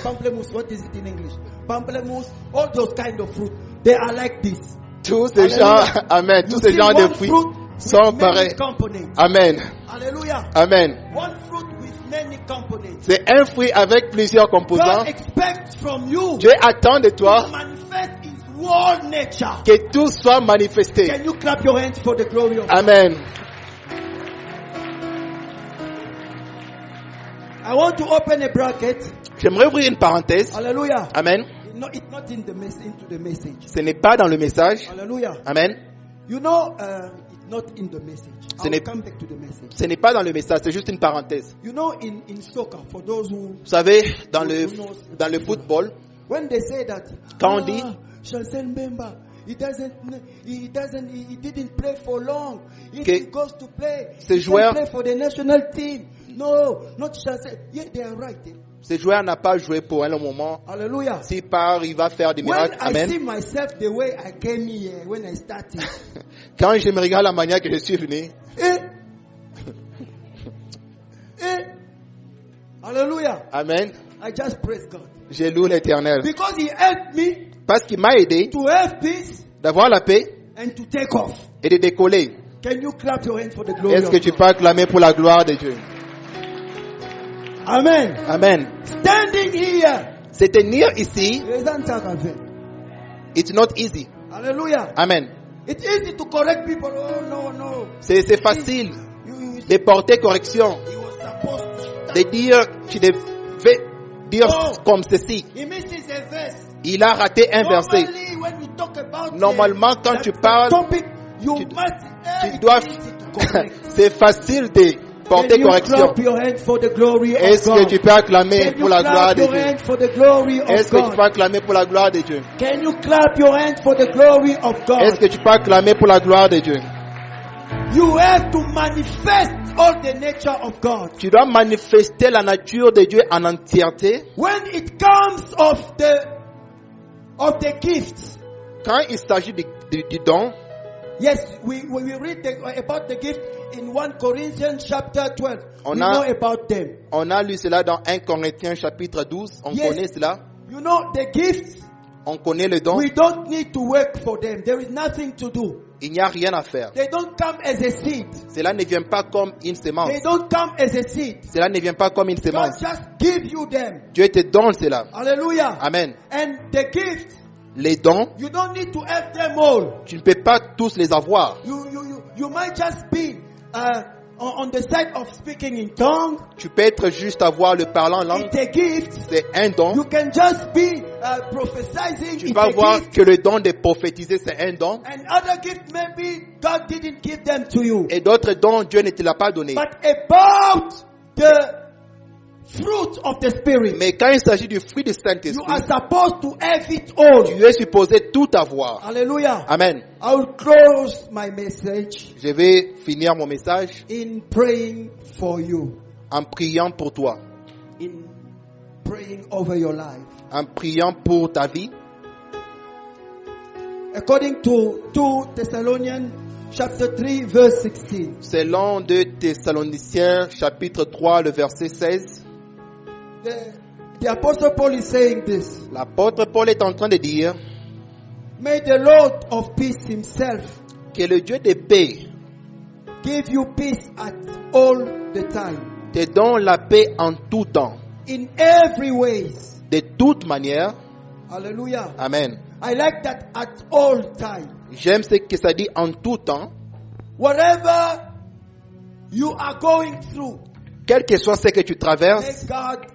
pamplemousse. What is it in English? Pamplemousse. All those kind of fruit. They are like this. tous ces gens, Hallelujah. amen, You tous ces see genres de one fruits fruit sont with many pareils. components. Amen, Hallelujah. amen. One fruit with many components. C'est un fruit avec plusieurs composants. God expects from you Dieu attend de to toi manifest His whole nature. que tout soit manifesté. Can you clap your hands for the glory of God? Amen. I want to open a bracket. J'aimerais ouvrir une parenthèse. Hallelujah. Amen. No, it's not in the into the message. Ce n'est pas dans le message. Hallelujah. Amen. You know, it's not in the message. Ce I'll n'est- come back to the message. Ce n'est pas dans le message, c'est juste une parenthèse. You know, in soccer, for those who, Vous savez, dans le football, when they say that, Quand on dit- Chancel Mbemba, he didn't play for long. If Que he goes to play, ces he joueurs- can play for the national team. No, not Chancel. Yeah, they are right. Ce joueur n'a pas joué pour un long moment. Hallelujah. S'il part, il va faire des When miracles. I see Amen. myself the way I came here when I started, Quand je me regarde la manière que je suis venu, hallelujah. Amen, I just praise God. je loue l'Éternel. Because He helped me Parce qu'il m'a aidé to have peace d'avoir la paix and to take off. et de décoller. Can you clap your hands for the glory Est-ce of que tu God? peux acclamer pour la gloire de Dieu? Amen. Amen. Standing here. Se tenir ici, Isn't that a thing? it's not easy. Hallelujah. Amen. It's easy to correct people. Oh, no, no. C'est facile You de porter correction, he was supposed to start. de dire tu devais dire Oh. comme ceci. He misses a verse. Il a raté un verset. Normally, when we talk about Normalement, quand that tu parles, topic, you tu- must. tu it's dois. easy to correct. C'est facile de porter Can you correction. clap your hands for the glory of Est-ce que God? tu peux acclamer Can pour you la gloire clap de your Dieu? hands for the glory of Est-ce que tu peux God? acclamer pour la gloire de Dieu? Can you clap your hands for the glory of Est-ce God? que tu peux acclamer pour la gloire de Dieu? You have to manifest all the nature of God. Tu dois manifester la nature de Dieu en entièreté. When it comes of the gifts, Quand il s'agit du don, yes, we read about the gift in 1 Corinthians chapter 12. On We a- know about them. on a lu cela dans 1 Corinthiens chapitre 12. On Yes. connaît cela. You know, the gifts, On connaît le don. we don't need to work for them. There is nothing to do. Il n'y a rien à faire. They don't come as a seed. Cela ne vient pas comme une sémence. They don't come as a seed. Cela ne vient pas comme une God sémence. just give you them. Dieu te donne cela. Hallelujah. Amen. And the gift, Les dons, you don't need to have them all. tu ne peux pas tous les avoir. You might just be on the side of speaking in tongue. Tu peux être juste avoir le parlant en langue. It's a gift. C'est un don. You can just be prophesying. Tu It's peux a avoir gift. que le don de prophétiser, c'est un don. And other gifts, maybe God didn't give them to you. Et d'autres dons, Dieu ne te l'a pas donné. But about the fruit of the Spirit, Mais quand il s'agit du fruit du you are Saint-Esprit, supposed to have it all. tu es supposé tout avoir. Hallelujah. Amen. I will close my message Je vais finir mon message in praying for you, en priant pour toi, in praying over your life. en priant pour ta vie. According to 2 Thessalonians chapter 3 verse 16. Selon 2 Thessaloniciens chapitre 3, le verset 16, The Apostle Paul is saying this. l'apôtre Paul est en train de dire May the Lord of peace himself que le Dieu de paix give you peace at all the time, te donne la paix en tout temps, in every ways. de toute manière. Hallelujah. Amen. I like that at all time. J'aime ce que ça dit en tout temps. Whatever you are going through, Quel que soit ce que tu traverses, may God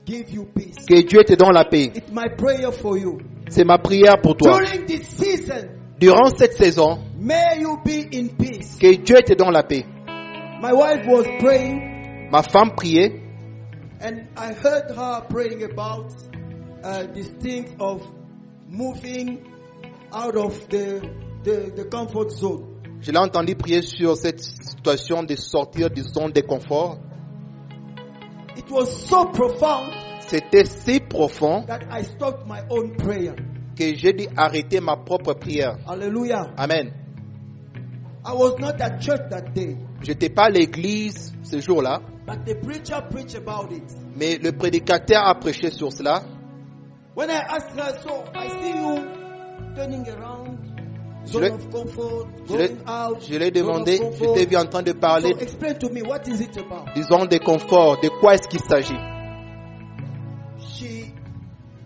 give you peace. que Dieu te donne la paix. It's my prayer for you. C'est ma prière pour toi. During this season, Durant cette saison, may you be in peace. que Dieu te donne la paix. My wife was praying, Ma femme priait and I heard her praying about this thing of moving out of the comfort zone. Je l'ai entendu prier sur cette situation de sortir du zone de confort. It was so profound C'était si profond that I stopped my own prayer. que j'ai dû arrêter ma propre prière. Hallelujah. Amen. I was not at church that day, Je n'étais pas à l'église ce jour-là, but the preacher preached about it. mais le prédicateur a prêché sur cela. When I asked her, so I see you turning around, Je zone l'ai- of comfort, Je l'ai- going out, je l'ai zone demandé, of je comfort. t'ai vu en train de parler So explain to me, what is it about? du zone de confort. De quoi est-ce qu'il s'agit? She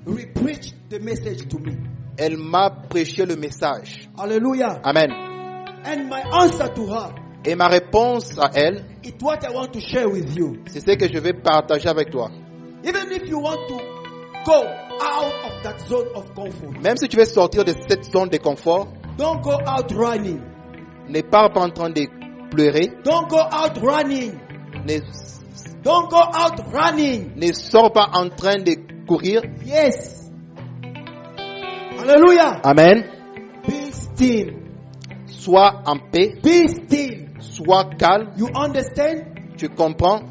re-preached the message to me. Elle m'a prêché le message. Hallelujah. Amen. And my answer to her, Et ma réponse à elle, it's what I want to share with you. c'est ce que je vais partager avec toi. Even if you want to go out of that zone of comfort, Même si tu veux sortir de cette zone de confort, don't go out running. ne pars pas en train de pleurer, Don't go out running. ne, Don't go out running. ne sors pas en train de courir. Yes. Hallelujah. Amen. Be still. Sois en paix, Be still. sois calme. You understand? Tu comprends?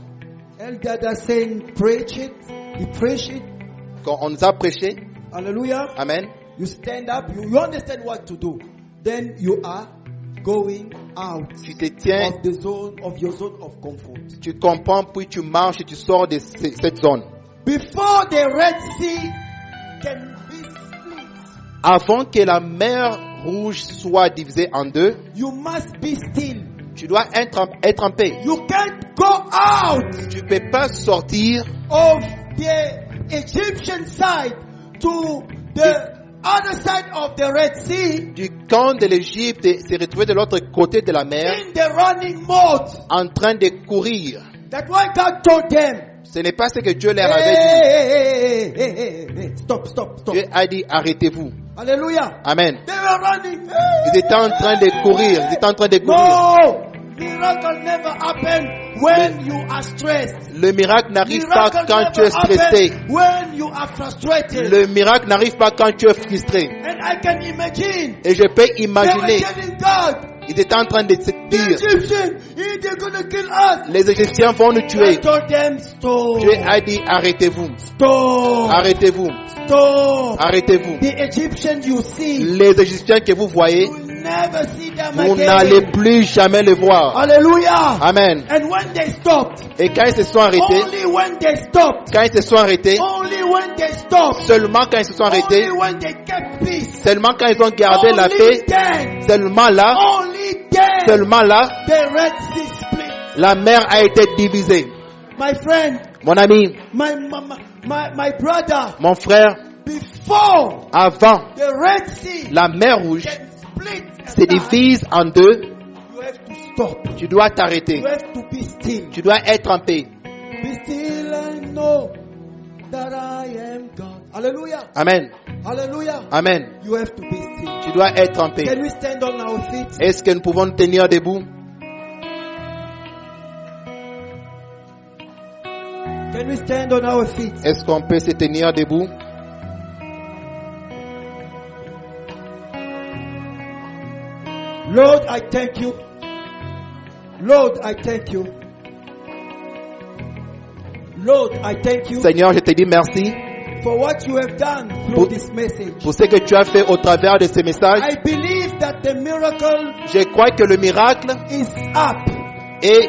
Eldad are saying, preach it. he preached it. quand on nous a prêché, Hallelujah. amen, You stand up, you understand what to do. Then you are going out tu te tiens, of your zone of comfort. tu comprends, puis tu marches et tu sors de cette zone. Before the Red Sea can be split, Avant que la mer rouge soit divisée en deux, you must be still. tu dois être en paix. You can't go out Tu ne peux pas sortir of the Egyptian side to the other side of the Red Sea du camp de l'Égypte et se retrouver de l'autre côté de la mer in the running mode. en train de courir. That's why God told them, Ce n'est pas ce que Dieu leur hey, avait dit. hey, hey, hey, hey, hey, stop, stop, stop. Dieu a dit arrêtez-vous. Hallelujah. Amen. They were running. Ils étaient en train de courir. Ils étaient en train de courir. No, miracle never happen when you are stressed. Le miracle n'arrive pas Miracle quand tu never es stressé. happen when you are frustrated. Le miracle n'arrive pas quand tu es frustré. And I can imagine. Et je peux They were imaginer, telling God, ils étaient en train de se the dire, Egyptians, they're gonna kill us. les Égyptiens vont nous tuer. I told them, stop, Dieu a dit arrêtez-vous. stop, Arrêtez-vous. stop. Arrêtez-vous. The Egyptians you see, Les Égyptiens que vous voyez, you will never see them vous n'allez again. plus jamais les voir. Hallelujah. Amen. And when they stopped, Et quand ils se sont arrêtés, only when they stopped, quand ils se sont arrêtés, only when they stopped, seulement quand ils se sont arrêtés, only when they kept peace, seulement quand ils ont gardé la only paix, then, seulement là, the Red Sea split. la mer a été divisée. My friend, Mon ami, my brother, mon frère, before avant the Red Sea la mer rouge can split se divise en deux, you have to stop. tu dois t'arrêter. You have to be still. Tu dois être en paix. Be still and know that I am God. Hallelujah. Amen. Hallelujah. Amen. You have to be still. Tu dois être en paix. Can we stand on our feet? Est-ce que nous pouvons nous tenir debout? Can we stand on our feet? Est-ce qu'on peut se tenir debout? Lord, I thank you. Lord, I thank you. Lord, I thank you Seigneur, je te dis merci for what you have done through pour, this message. pour ce que tu as fait au travers de ce message. I believe that the miracle Je crois que le miracle is up, est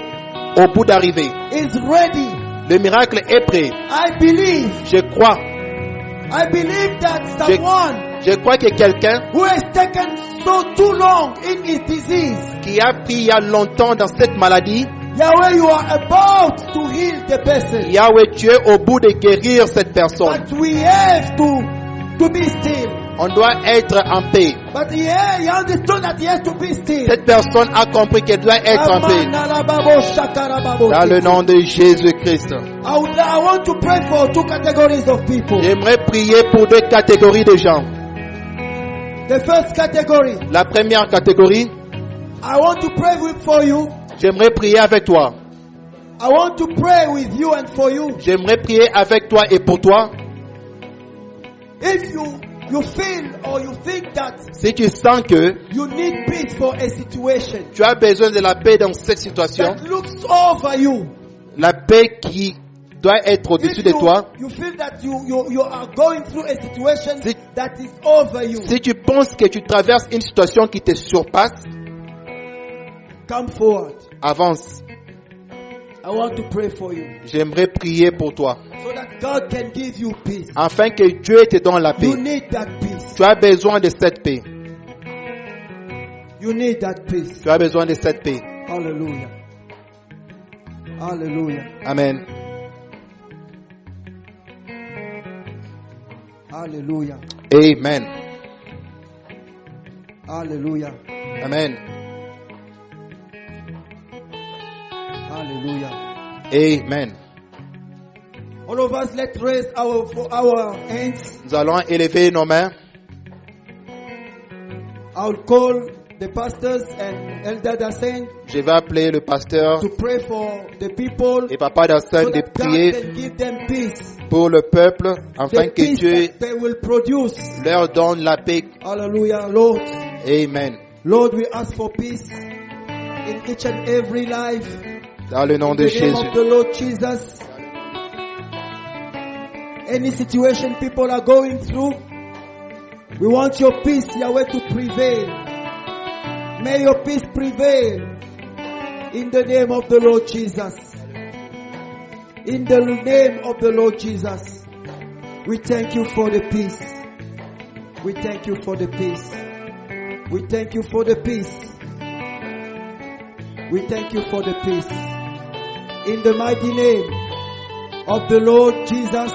au bout d'arriver. is ready. Le miracle est prêt. I believe that someone Je crois que quelqu'un who has taken so too long in his disease, qui a pris il y a longtemps dans cette maladie, Yahweh, you are about to heal the person. Yahweh, tu es au bout de guérir cette personne. But we have to be still. On doit être en paix. But yeah, he understood that he has to be still. Cette personne a compris qu'elle doit être en paix. Dans le nom de Jésus-Christ. I want to pray for two categories of people. J'aimerais prier pour deux catégories de gens. The first category, La première catégorie, I want to pray for you. j'aimerais prier avec toi. I want to pray with you and for you. J'aimerais prier avec toi et pour toi. If you feel or you think that Si tu sens que you need peace for a situation tu as besoin de la paix dans cette situation, that looks over you, la paix qui doit être au-dessus de toi, you feel that you are going through a situation Si- that is over you, si tu penses que tu traverses une situation qui te surpasse, come forward. avance. I want to pray for you J'aimerais prier pour toi, so that God can give you peace. afin que Dieu te donne la paix. You need that peace. Tu as besoin de cette paix. You need that peace. Tu as besoin de cette paix. Hallelujah. Hallelujah. Amen. Hallelujah. Amen. Hallelujah. Amen. Hallelujah. Amen. All of us, let's raise our hands. Nous allons élever nos mains. I'll call the pastors and Elder Dasen Je vais appeler le pasteur to pray for the people et papa d'Assin so de that God prier can give them peace. pour le peuple, afin The que peace Dieu that they will produce. leur donne la paix. Hallelujah, Lord. Amen. Lord, we ask for peace in each and every life. Dans le nom In de the name Jésus. of the Lord Jesus. Any situation people are going through, we want your peace, Yahweh, to prevail. May your peace prevail in the name of the Lord Jesus. In the name of the Lord Jesus, we thank you for the peace. We thank you for the peace. We thank you for the peace. We thank you for the peace. In the mighty name of the Lord Jesus,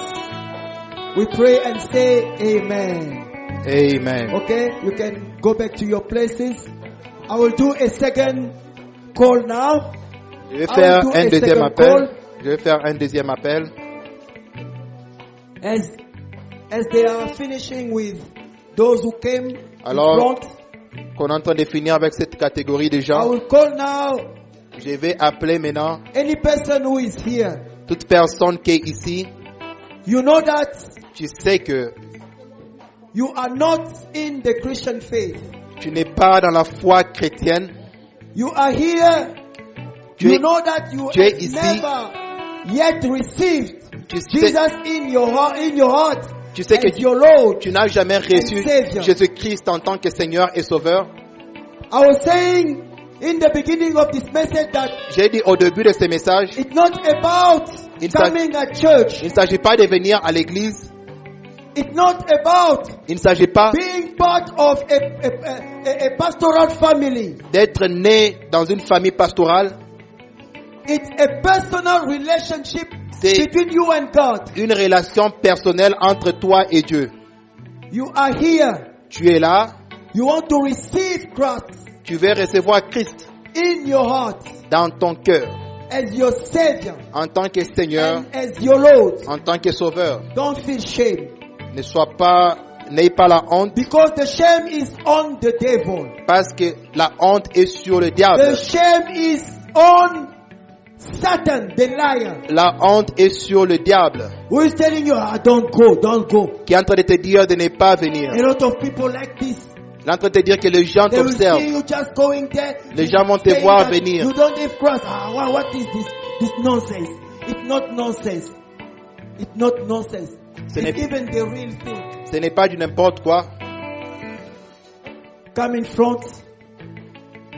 we pray and say amen. Amen. Okay, you can go back to your places. I will do a second call now. Je vais faire un deuxième appel. Je vais faire un deuxième appel. As they are finishing with those who came Alors, in front, qu'on est en train de finir avec cette catégorie de I gens, will call now je vais appeler maintenant any person who is here. toute personne qui est ici. You know that Tu sais que you are not in the Christian faith. tu n'es pas dans la foi chrétienne. You are here. Tu You es- know that you tu es have ici. never yet received Tu sais, Jesus in your heart tu sais que as your Lord. tu n'as jamais reçu and Savior. Jésus-Christ en tant que Seigneur et Sauveur. I was saying in the beginning of this message that J'ai dit au début de ce message, it's not about Il s'agit- coming at church. il ne s'agit pas de venir à l'église. It's not about Il ne s'agit pas being part of a pastoral family. d'être né dans une famille pastorale. It's a personal relationship C'est between you and God. une relation personnelle entre toi et Dieu. You are here. Tu es là, You want to receive Christ tu veux recevoir Christ in your heart dans ton cœur as your Savior en tant que Seigneur, and as your Lord. en tant que Sauveur. Don't feel shame, N'aie pas la honte because the shame is on the devil. parce que la honte est sur le The diable. shame is on Satan, the liar, La honte est sur le diable who is telling you, don't go, don't go. qui est en train de te dire de ne pas venir. A lot of people like this. Il est en train de te dire que les gens They will see t'observent. you just going there. Les gens vont te saying voir that venir. You don't have Christ. What is this nonsense? It's not nonsense. It's not nonsense. Ce It's n'est- even the real thing. Ce n'est pas du n'importe quoi. Come in front.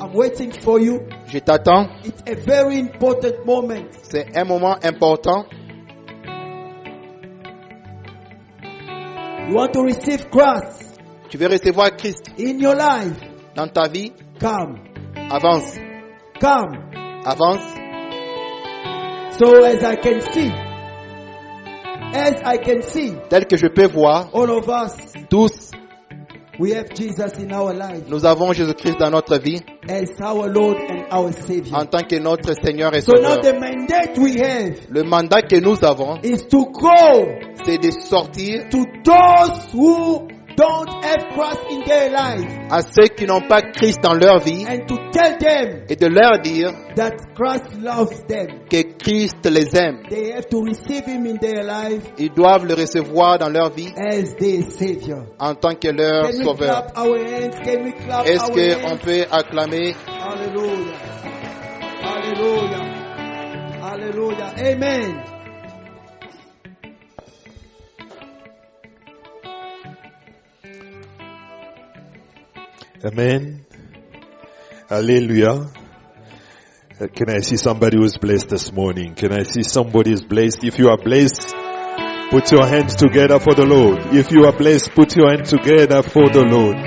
I'm waiting for you. Je t'attends. It's a very important moment. C'est un moment important. You want to receive Christ Tu veux recevoir Christ in your life. dans ta vie. Come. Avance. Come. Avance. So as I can see, Tel que je peux voir, all of us, tous, we have Jesus in our life nous avons Jésus-Christ dans notre vie as our Lord and our Savior. en tant que notre Seigneur et So now Sauveur. the mandate we have Le mandat que nous avons, is to go c'est de sortir to those who don't have Christ in their life à ceux qui n'ont pas Christ dans leur vie and to tell them et de leur dire that Christ loves them. que Christ les aime. They have to receive Him in their life Ils doivent le recevoir dans leur vie as their Savior. en tant que leur Can we Sauveur. clap our hands? Can we clap Est-ce our qu'on hands? peut acclamer? Hallelujah. Hallelujah. Hallelujah. Amen. Amen. Hallelujah. Can I see somebody who's blessed this morning? Can I see somebody who's blessed? If you are blessed, put your hands together for the Lord. If you are blessed, put your hands together for the Lord.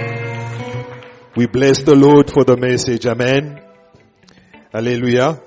We bless the Lord for the message. Amen. Hallelujah.